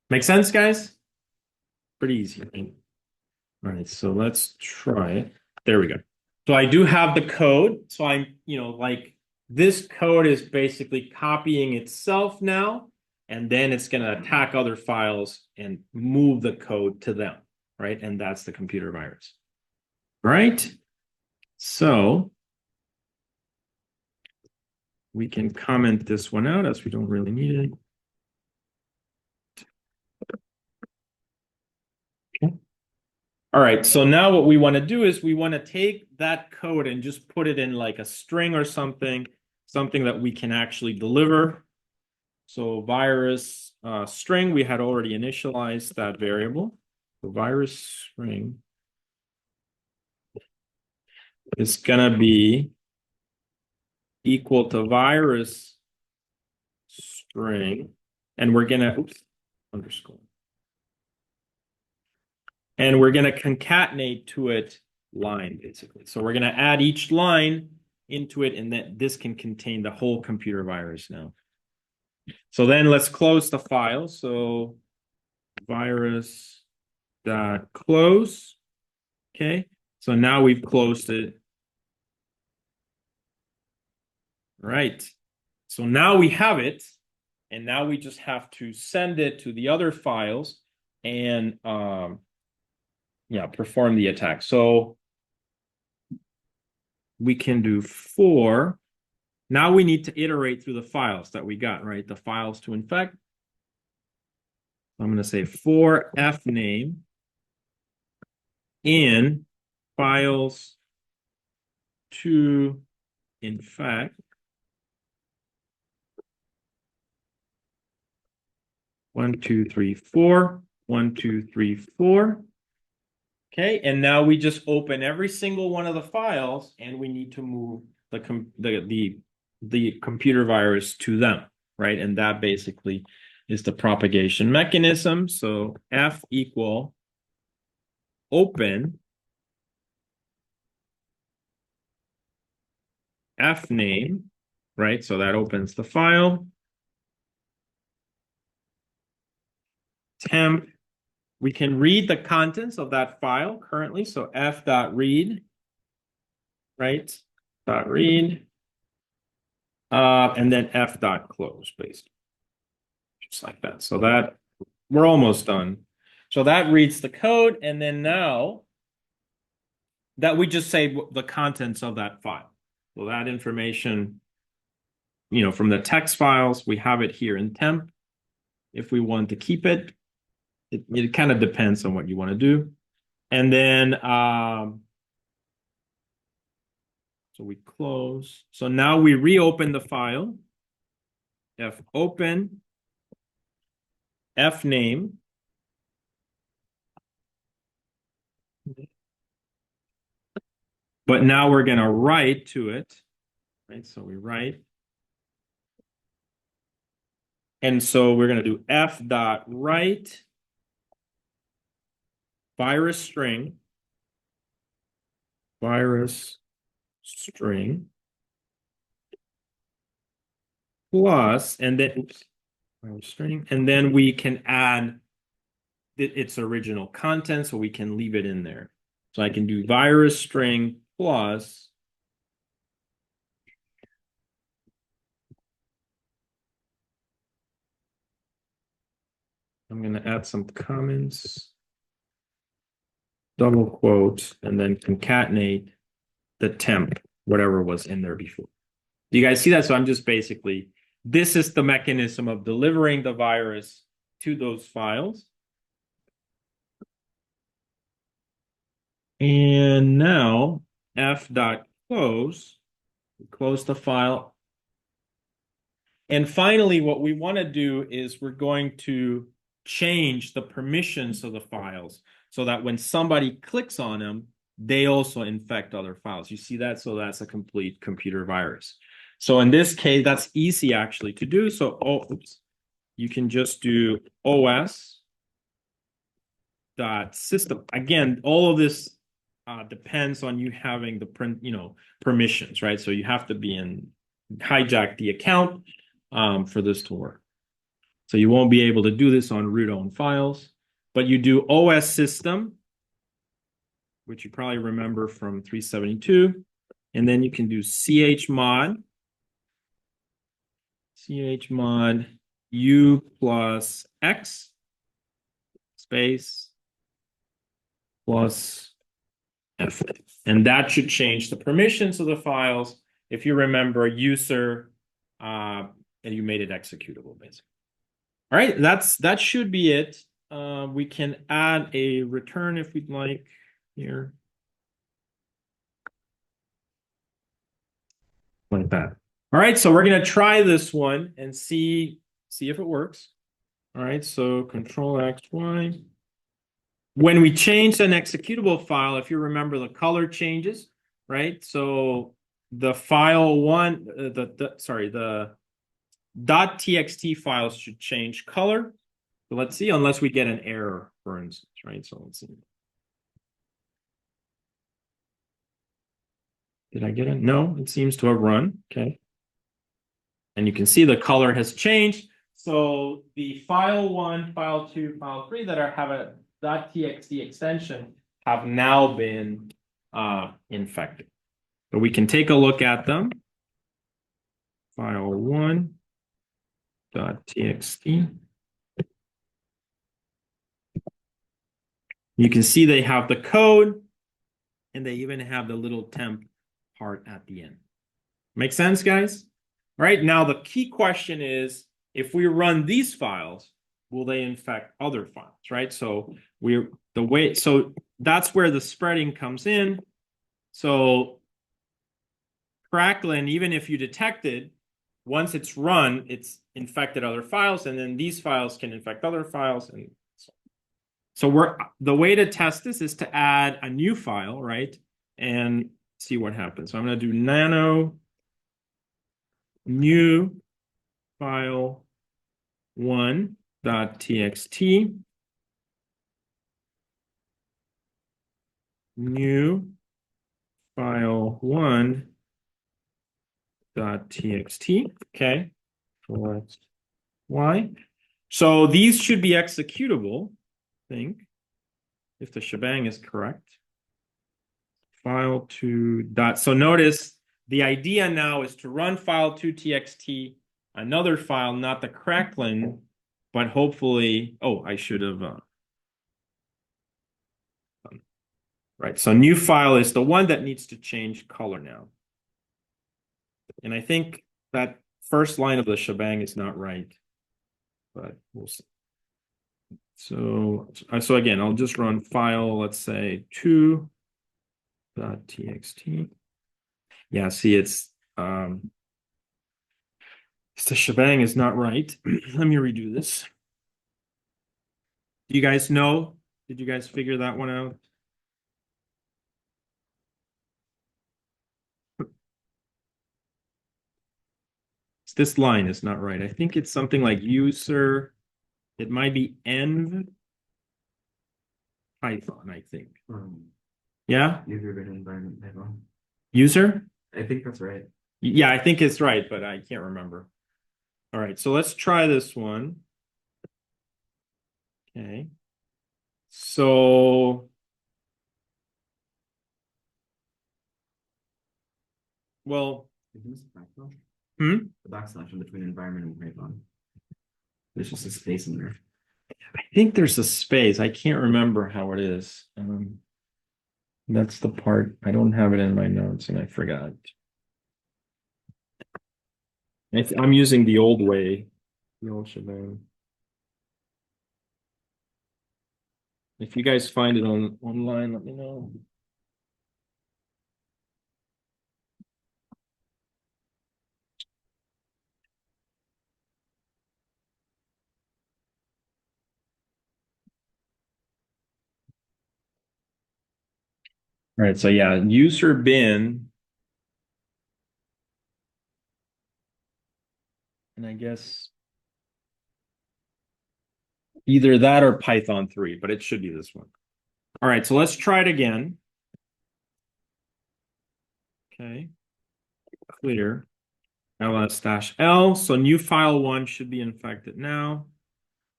Make sense, guys? Pretty easy. Right? All right, so let's try it. There we go. So I do have the code. So I'm, this code is basically copying itself now, and then it's going to attack other files and move the code to them, right? And that's the computer virus, right? So we can comment this one out as we don't really need it. Okay. All right, so now what we want to do is we want to take that code and just put it in like a string or something that we can actually deliver. So virus string, we had already initialized that variable. The virus string is going to be equal to virus string, and we're going to, underscore. And we're going to concatenate to it line, basically. So we're going to add each line into it, and then this can contain the whole computer virus now. So then let's close the file. So virus.close. Okay. So now we've closed it. Right. So now we have it. And now we just have to send it to the other files and perform the attack. So we can do for. Now we need to iterate through the files that we got, right? The files to infect. I'm going to say for fname in files to infect. 1, 2, 3, 4. 1, 2, 3, 4. Okay, and now we just open every single one of the files, and we need to move the computer virus to them, right? And that basically is the propagation mechanism. So F equal open fname, right? So that opens the file. Temp, we can read the contents of that file currently. So f.read, right? .read, and then f.close, basically. Just like that. So that we're almost done. So that reads the code, and then now that we just say the contents of that file. So that information, from the text files, we have it here in temp. If we want to keep it, it kind of depends on what you want to do. And then, so we close. So now we reopen the file. F open, fname. But now we're going to write to it, right? So we write. And so we're going to do f.write virus string plus, and then virus string, and then we can add its original content, so we can leave it in there. So I can do virus string plus I'm going to add some comments, double quote, and then concatenate the temp, whatever was in there before. Do you guys see that? So I'm just basically, this is the mechanism of delivering the virus to those files. And now f.close, close the file. And finally, what we want to do is we're going to change the permissions of the files so that when somebody clicks on them, they also infect other files. You see that? So that's a complete computer virus. So in this case, that's easy actually to do. So you can just do os.system. Again, all of this depends on you having the permissions, right? So you have to be hijack the account for this to work. So you won't be able to do this on root owned files, but you do OS system, which you probably remember from 372, and then you can do chmod chmod u plus x space plus f. And that should change the permissions of the files. If you remember user, and you made it executable, basically. All right, that should be it. We can add a return if we'd like here. Like that. All right, so we're gonna try this one and see if it works. All right, so Control X, Y. When we change an executable file, if you remember, the color changes, right? So the file one, the .txt files should change color. So let's see, unless we get an error, for instance, right? So let's see. Did I get it? No, it seems to have run. Okay. And you can see the color has changed. So the file one, file two, file three that have a .txt extension have now been infected. So we can take a look at them. File one .txt. You can see they have the code and they even have the little temp part at the end. Make sense, guys? All right, now the key question is, if we run these files, will they infect other files, right? So that's where the spreading comes in. So crackling, even if you detect it, once it's run, it's infected other files, and then these files can infect other files. And so the way to test this is to add a new file, right? And see what happens. So I'm going to do nano new file one.txt new file one.txt. Okay. Select Y. So these should be executable, I think, if the shebang is correct. File two dot. So notice the idea now is to run file two txt, another file, not the crackling, but hopefully, oh, I should have. Right. So new file is the one that needs to change color now. And I think that first line of the shebang is not right, but we'll see. So again, I'll just run file, let's say 2.txt. Yeah, see, it's the shebang is not right. Let me redo this. Do you guys know? Did you guys figure that one out? This line is not right. I think it's something like user. It might be env Python, I think. Yeah? User environment Python. User? I think that's right. Yeah, I think it's right, but I can't remember. All right, so let's try this one. Okay. So, well, the backslash in between environment and Python. There's just a space in there. I think there's a space. I can't remember how it is. That's the part. I don't have it in my notes and I forgot. I'm using the old way, the old shebang. If you guys find it online, let me know. All right, so yeah, user bin. And I guess either that or Python 3, but it should be this one. All right, so let's try it again. Okay, clear. ls-l, so new file one should be infected now.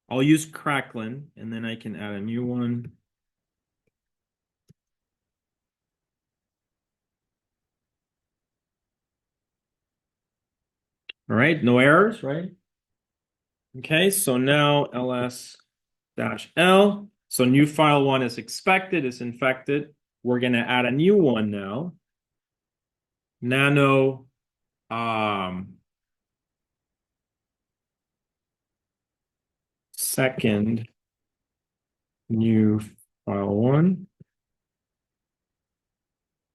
I'll use Cracklin, and then I can add a new one. All right, no errors, right? Okay, so now ls-l. So new file one is expected, is infected. We're gonna add a new one now. Nano second new file one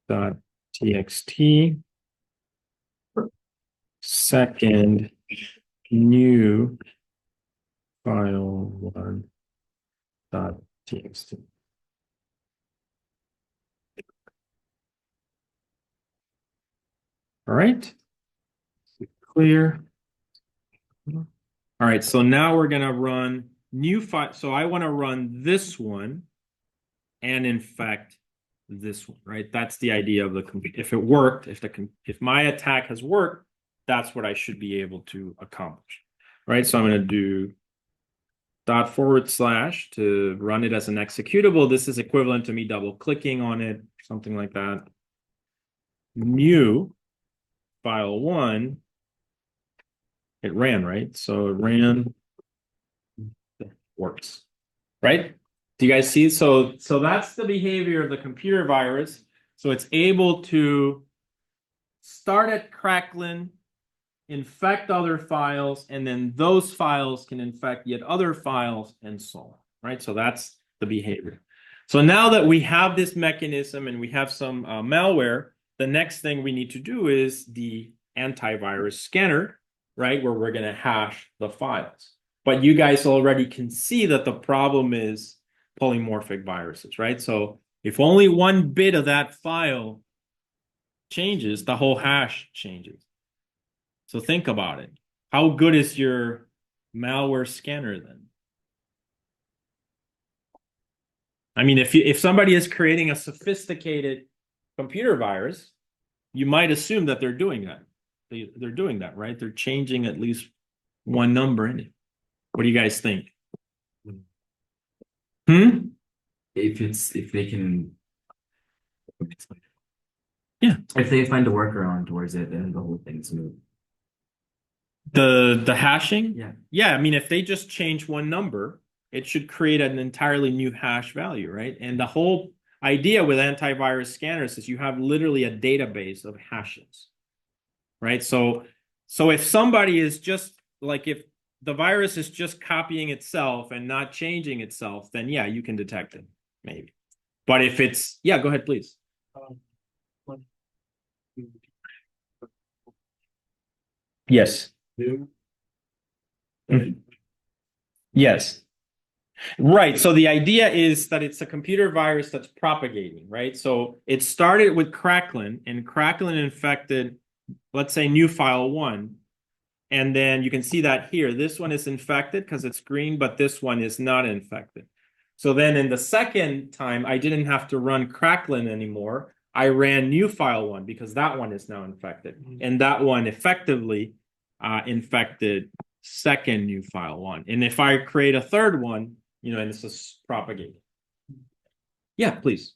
dot txt second new file one dot txt. All right, clear. All right, so now we're gonna run new file. So I want to run this one and infect this one, right? That's the idea of the complete. If it worked, if my attack has worked, that's what I should be able to accomplish, right? So I'm going to do // to run it as an executable. This is equivalent to me double clicking on it, something like that. New file one, it ran, right? So it ran, works, right? Do you guys see? So that's the behavior of the computer virus. So it's able to start at Cracklin, infect other files, and then those files can infect yet other files and so on, right? So that's the behavior. So now that we have this mechanism and we have some malware, the next thing we need to do is the antivirus scanner, right? Where we're going to hash the files. But you guys already can see that the problem is polymorphic viruses, right? So if only one bit of that file changes, the whole hash changes. So think about it. How good is your malware scanner then? I mean, if somebody is creating a sophisticated computer virus, you might assume that they're doing that. They're doing that, right? They're changing at least one number in it. What do you guys think? If they can, Yeah. if they find a workaround towards it, then the whole thing's smooth. The hashing? Yeah. Yeah, I mean, if they just change one number, it should create an entirely new hash value, right? And the whole idea with antivirus scanners is you have literally a database of hashes, right? So if somebody is just like, if the virus is just copying itself and not changing itself, then yeah, you can detect it, maybe. But if it's, yeah, go ahead, please. Yes. Mhm. Yes. Right. So the idea is that it's a computer virus that's propagating, right? So it started with Cracklin, and Cracklin infected, let's say, new file one. And then you can see that here. This one is infected because it's green, but this one is not infected. So then in the second time, I didn't have to run Cracklin anymore. I ran new file one because that one is now infected. And that one effectively infected second new file one. And if I create a third one, and this is propagated. Yeah, please.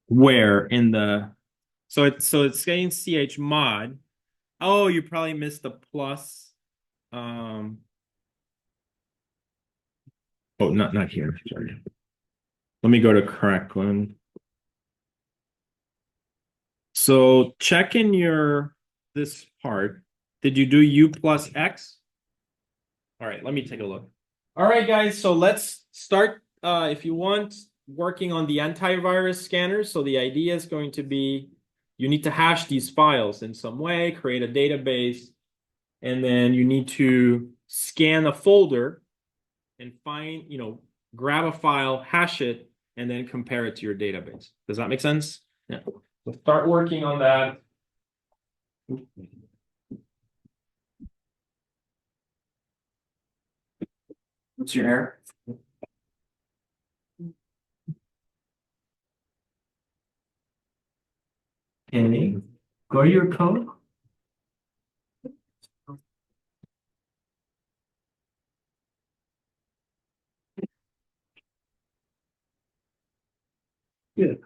Where in the, so it's saying chmod. Oh, you probably missed the plus. Oh, not here. Sorry. Let me go to correct one. So check in this part. Did you do U plus X? All right, let me take a look. All right, guys. So let's start, if you want, working on the antivirus scanner. So the idea is going to be, you need to hash these files in some way, create a database, and then you need to scan a folder and find, grab a file, hash it, and then compare it to your database. Does that make sense? Yeah. So start working on that. What's your error? Okay. Go to your code.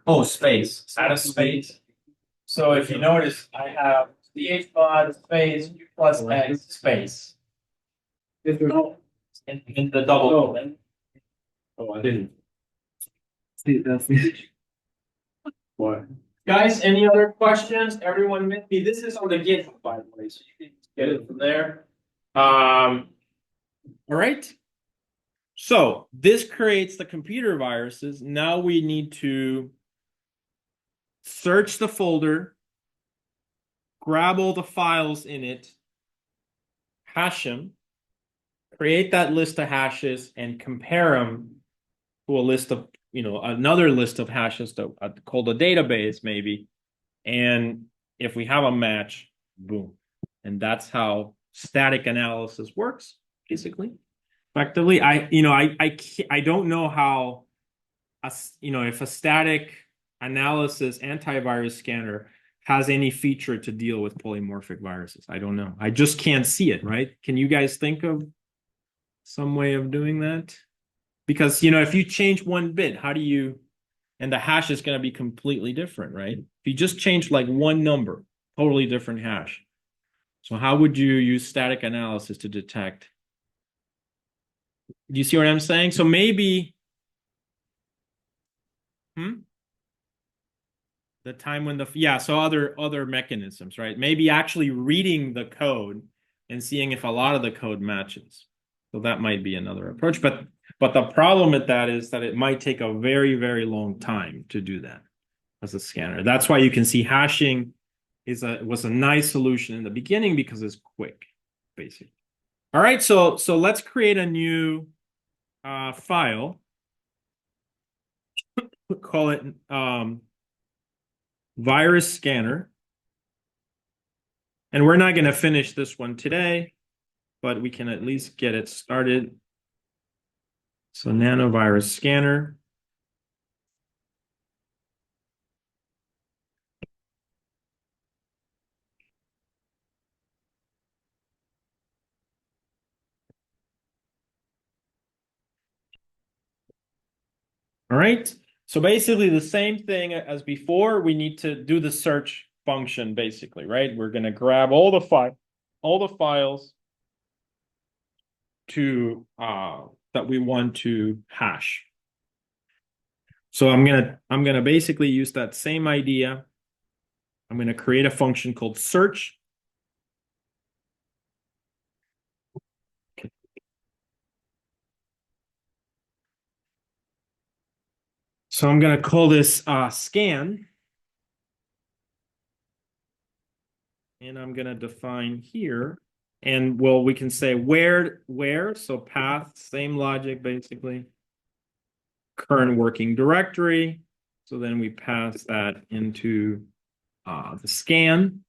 Oh, space, out of space. So if you notice, I have CH mod space plus X space in the double. Oh, I didn't. See, that's. What? Guys, any other questions? Everyone with me? This is on the GitHub, by the way, so you can get it from there. All right. So this creates the computer viruses. Now we need to search the folder, grab all the files in it, hash them, create that list of hashes, and compare them to a list of, another list of hashes called a database, maybe. And if we have a match, boom. And that's how static analysis works, basically. Effectively, I don't know how, if a static analysis antivirus scanner has any feature to deal with polymorphic viruses. I don't know. I just can't see it, right? Can you guys think of some way of doing that? Because, if you change one bit, and the hash is going to be completely different, right? If you just change like one number, totally different hash. So how would you use static analysis to detect? Do you see what I'm saying? So maybe, the time when so other mechanisms, right? Maybe actually reading the code and seeing if a lot of the code matches. So that might be another approach. But the problem with that is that it might take a very, very long time to do that as a scanner. That's why you can see hashing was a nice solution in the beginning because it's quick, basically. All right, so let's create a new file. We'll call it virus scanner. And we're not going to finish this one today, but we can at least get it started. So nanovirus scanner. All right. So basically the same thing as before. We need to do the search function, basically, right? We're going to grab all the files to that we want to hash. So I'm gonna basically use that same idea. I'm gonna create a function called search. Okay. So I'm gonna call this scan. And I'm gonna define here. And well, we can say where, so path, same logic basically. Current working directory. So then we pass that into the scan.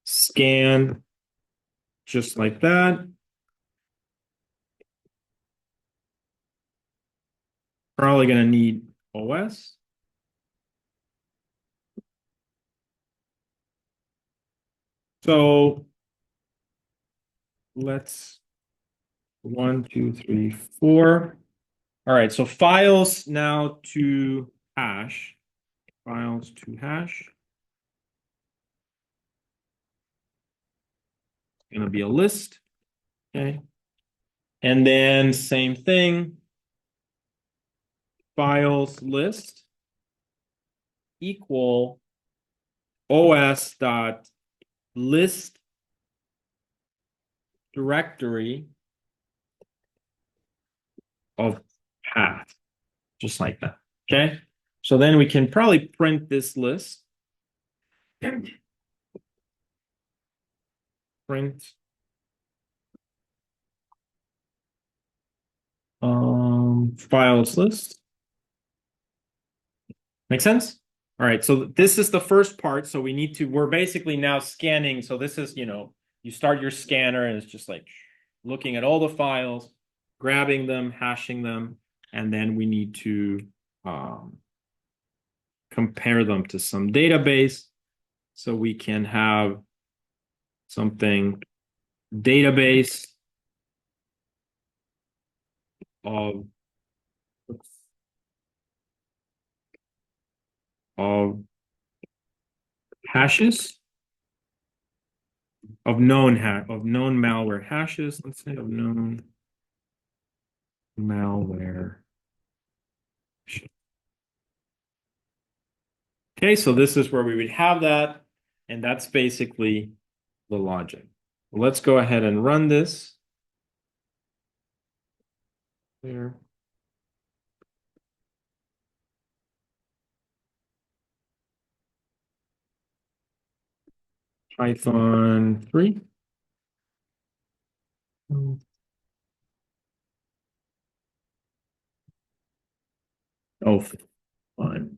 Scan, just like that. Probably going to need OS. So let's 1, 2, 3, 4. All right, so files now to hash. Files to hash. It's going to be a list. Okay. And then same thing. Files list equal os dot list directory of path, just like that. Okay. So then we can probably print this list. Print files list. Make sense? All right, so this is the first part. So we're basically now scanning. So this is, you start your scanner and it's just like looking at all the files, grabbing them, hashing them, and then we need to compare them to some database so we can have something database of of hashes of known malware hashes. Let's say of known malware. Okay, so this is where we would have that, and that's basically the logic. Let's go ahead and run this. There. Python 3. Oh, fine.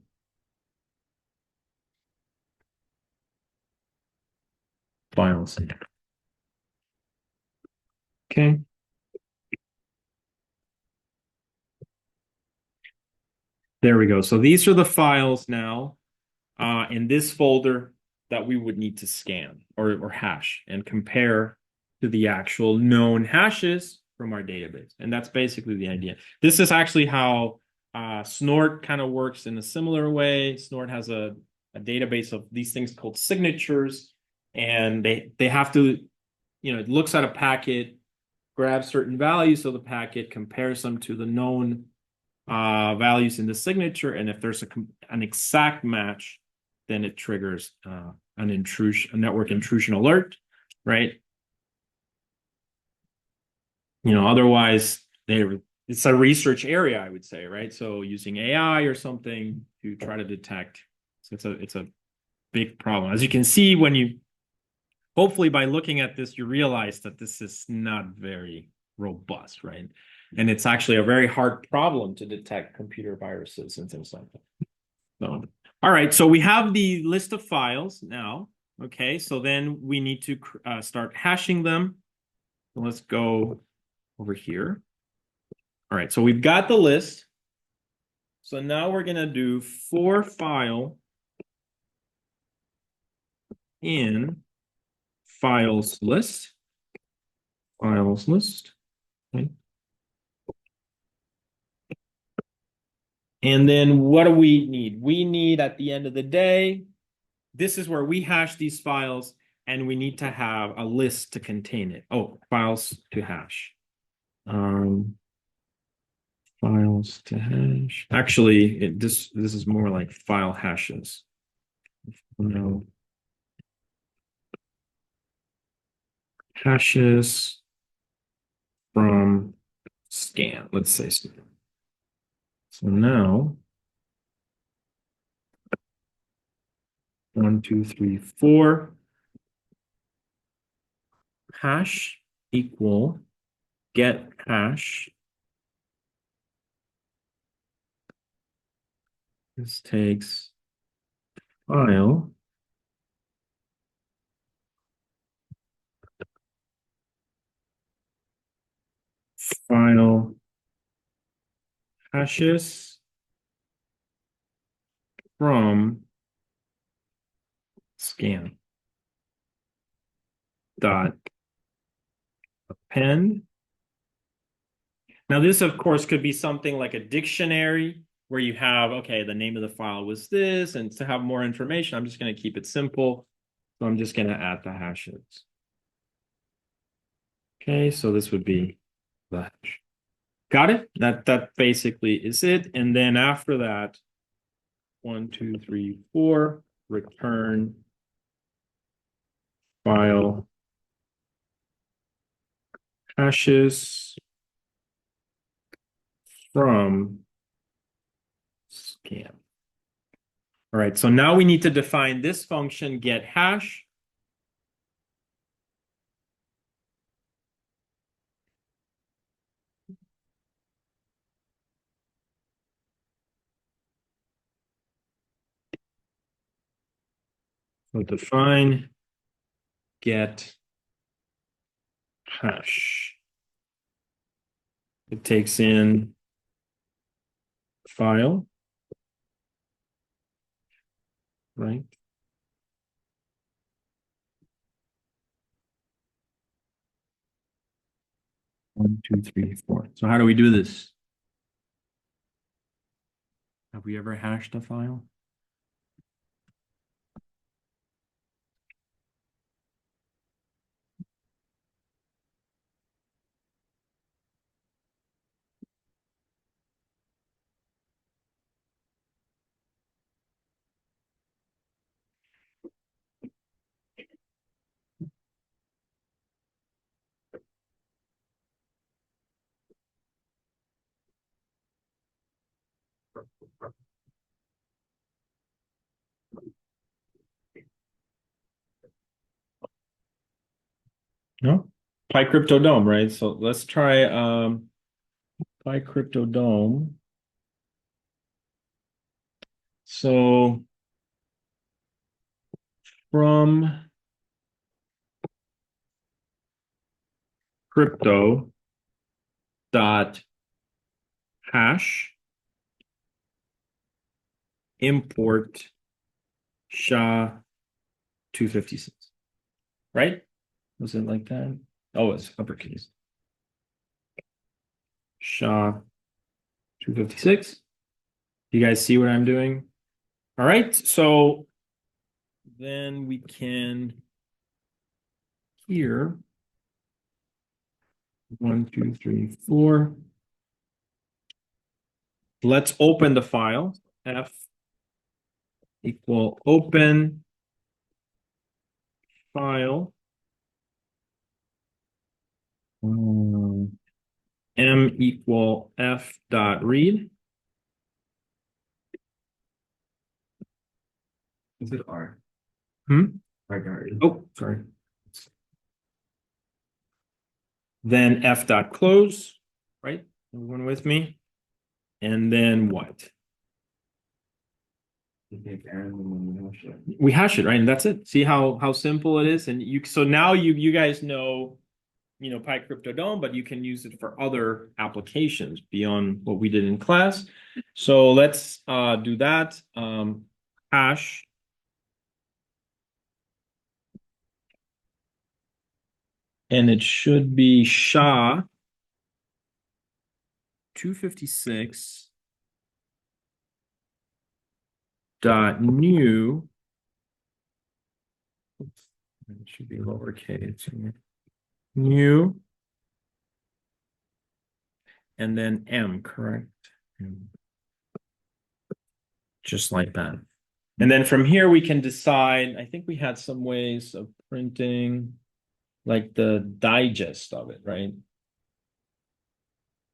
Files. Okay. There we go. So these are the files now in this folder that we would need to scan or hash and compare to the actual known hashes from our database. And that's basically the idea. This is actually how Snort kind of works in a similar way. Snort has a database of these things called signatures, and they have to, it looks at a packet, grabs certain values of the packet, compares them to the known values in the signature, and if there's an exact match, then it triggers a network intrusion alert, right? Otherwise it's a research area, I would say, right? So using AI or something to try to detect. So it's a big problem. As you can see, hopefully by looking at this, you realize that this is not very robust, right? And it's actually a very hard problem to detect computer viruses and things like that. So, all right, so we have the list of files now. Okay, so then we need to start hashing them. So let's go over here. All right, so we've got the list. So now we're going to do for file in files list. Files list. Okay. And then what do we need? We need, at the end of the day, this is where we hash these files, and we need to have a list to contain it. Oh, files to hash. Files to hash. Actually, this is more like file hashes. No. Hashes from scan. Let's say so. So now 1, 2, 3, 4 hash equal get hash. This takes file hashes from scan dot append. Now this, of course, could be something like a dictionary where you have, okay, the name of the file was this, and to have more information, I'm just going to keep it simple. So I'm just going to add the hashes. Okay, so this would be the hash. Got it? That basically is it. And then after that, 1, 2, 3, 4, return file hashes from scan. All right, so now we need to define this function get hash. So define get hash. It takes in file, right? One, two, three, four. So how do we do this? Have we ever hashed a file? No? PyCryptoDome, right? So let's try PyCryptoDome. So from crypto dot hash import SHA-256, right? Was it like that? Oh, it's uppercase. SHA-256. You guys see what I'm doing? All right, so then we can here 1, 2, 3, 4. Let's open the file. F equal open file. M equal F dot read. Is it R? Hmm? R. Oh, sorry. Then F dot close, right? Everyone with me? And then what? We hash it, right? And that's it. See how simple it is? And so now you guys know, PyCryptoDome, but you can use it for other applications beyond what we did in class. So let's do that. Hash. And it should be SHA-256 dot new. Oops, it should be lowercase. New. And then M, correct? Just like that. And then from here we can decide, I think we had some ways of printing like the digest of it, right?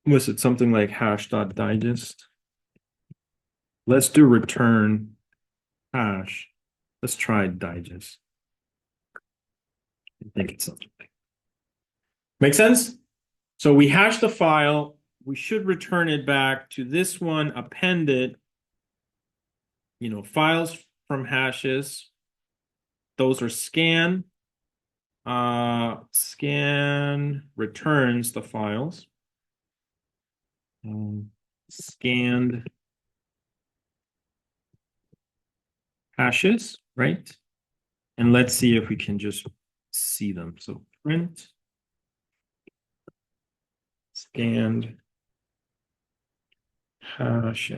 Was it something like hash.digest? Let's do return hash. Let's try digest. I think it's something like that. Make sense? So we hash the file. We should return it back to this one, append it, files from hashes. Those are scan. Scan returns the files. Scanned hashes, right? And let's see if we can just see them. So print scanned hash.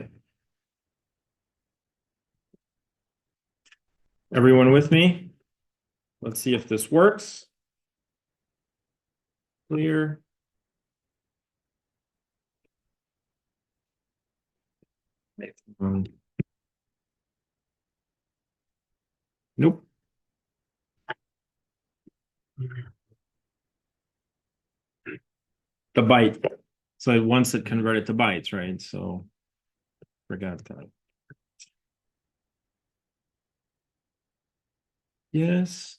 Everyone with me? Let's see if this works. Clear. Nope. The byte. So it wants it converted to bytes, right? So forgot that. Yes.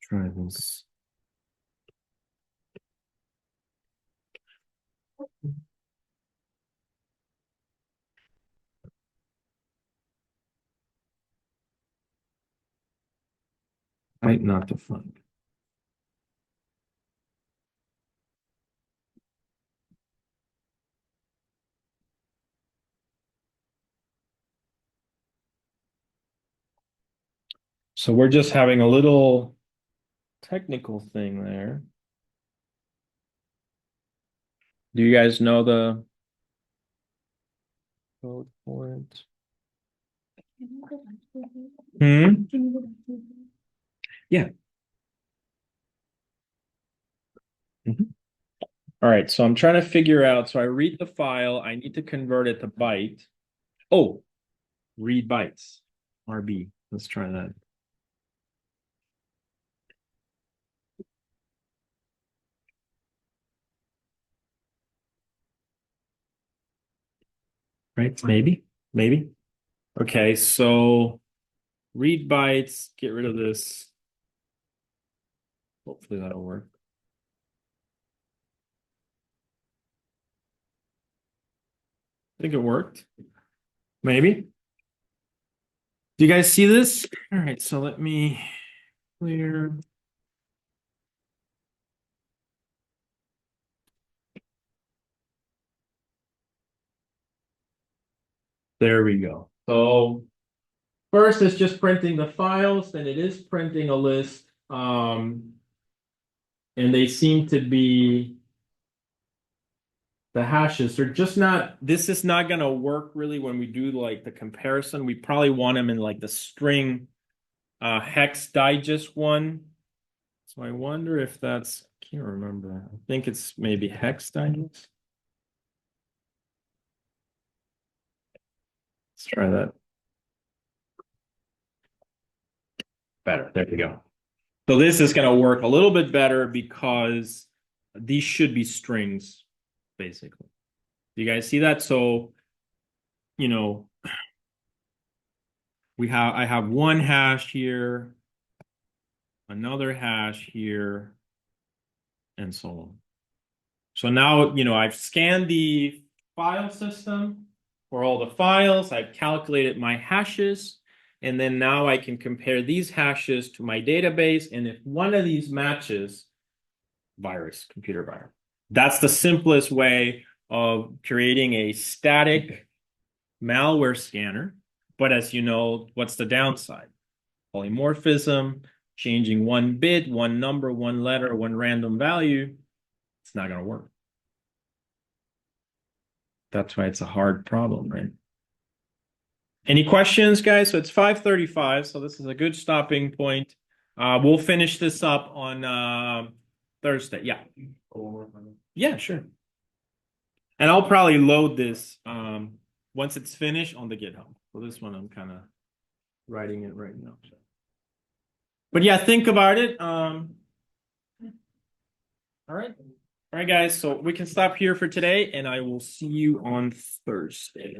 Try this. Byte not defined. So we're just having a little technical thing there. Do you guys know the code for it? Yeah. All All right, so I'm trying to figure out, so I read the file, I need to convert it to byte. Oh, read bytes, RB. Let's try that. Right, maybe. Okay, so read bytes, get rid of this. Hopefully that'll work. I think it worked. Maybe. Do you guys see this? All right, so let me clear. There we go. So first it's just printing the files, then it is printing a list. And they seem to be the hashes. They're just not, this is not gonna work really when we do like the comparison. We probably want them in like the string hex digest one. So I wonder if that's, I can't remember. I think it's maybe hex digest. Let's try that. Better. There we go. So this is going to work a little bit better because these should be strings, basically. You guys see that? So, you know, I have one hash here, another hash here, and so on. So now, I've scanned the file system for all the files. I've calculated my hashes. And then now I can compare these hashes to my database. And if one of these matches, virus, computer virus. That's the simplest way of creating a static malware scanner. But as you know, what's the downside? Polymorphism, changing one bit, one number, one letter, one random value. It's not going to work. That's why it's a hard problem, right? Any questions, guys? So it's 5:35, so this is a good stopping point. We'll finish this up on Thursday. Yeah. Yeah, sure. And I'll probably load this once it's finished on the GitHub. So this one I'm kind of writing it right now. But yeah, think about it. All right. All right, guys. So we can stop here for today, and I will see you on Thursday.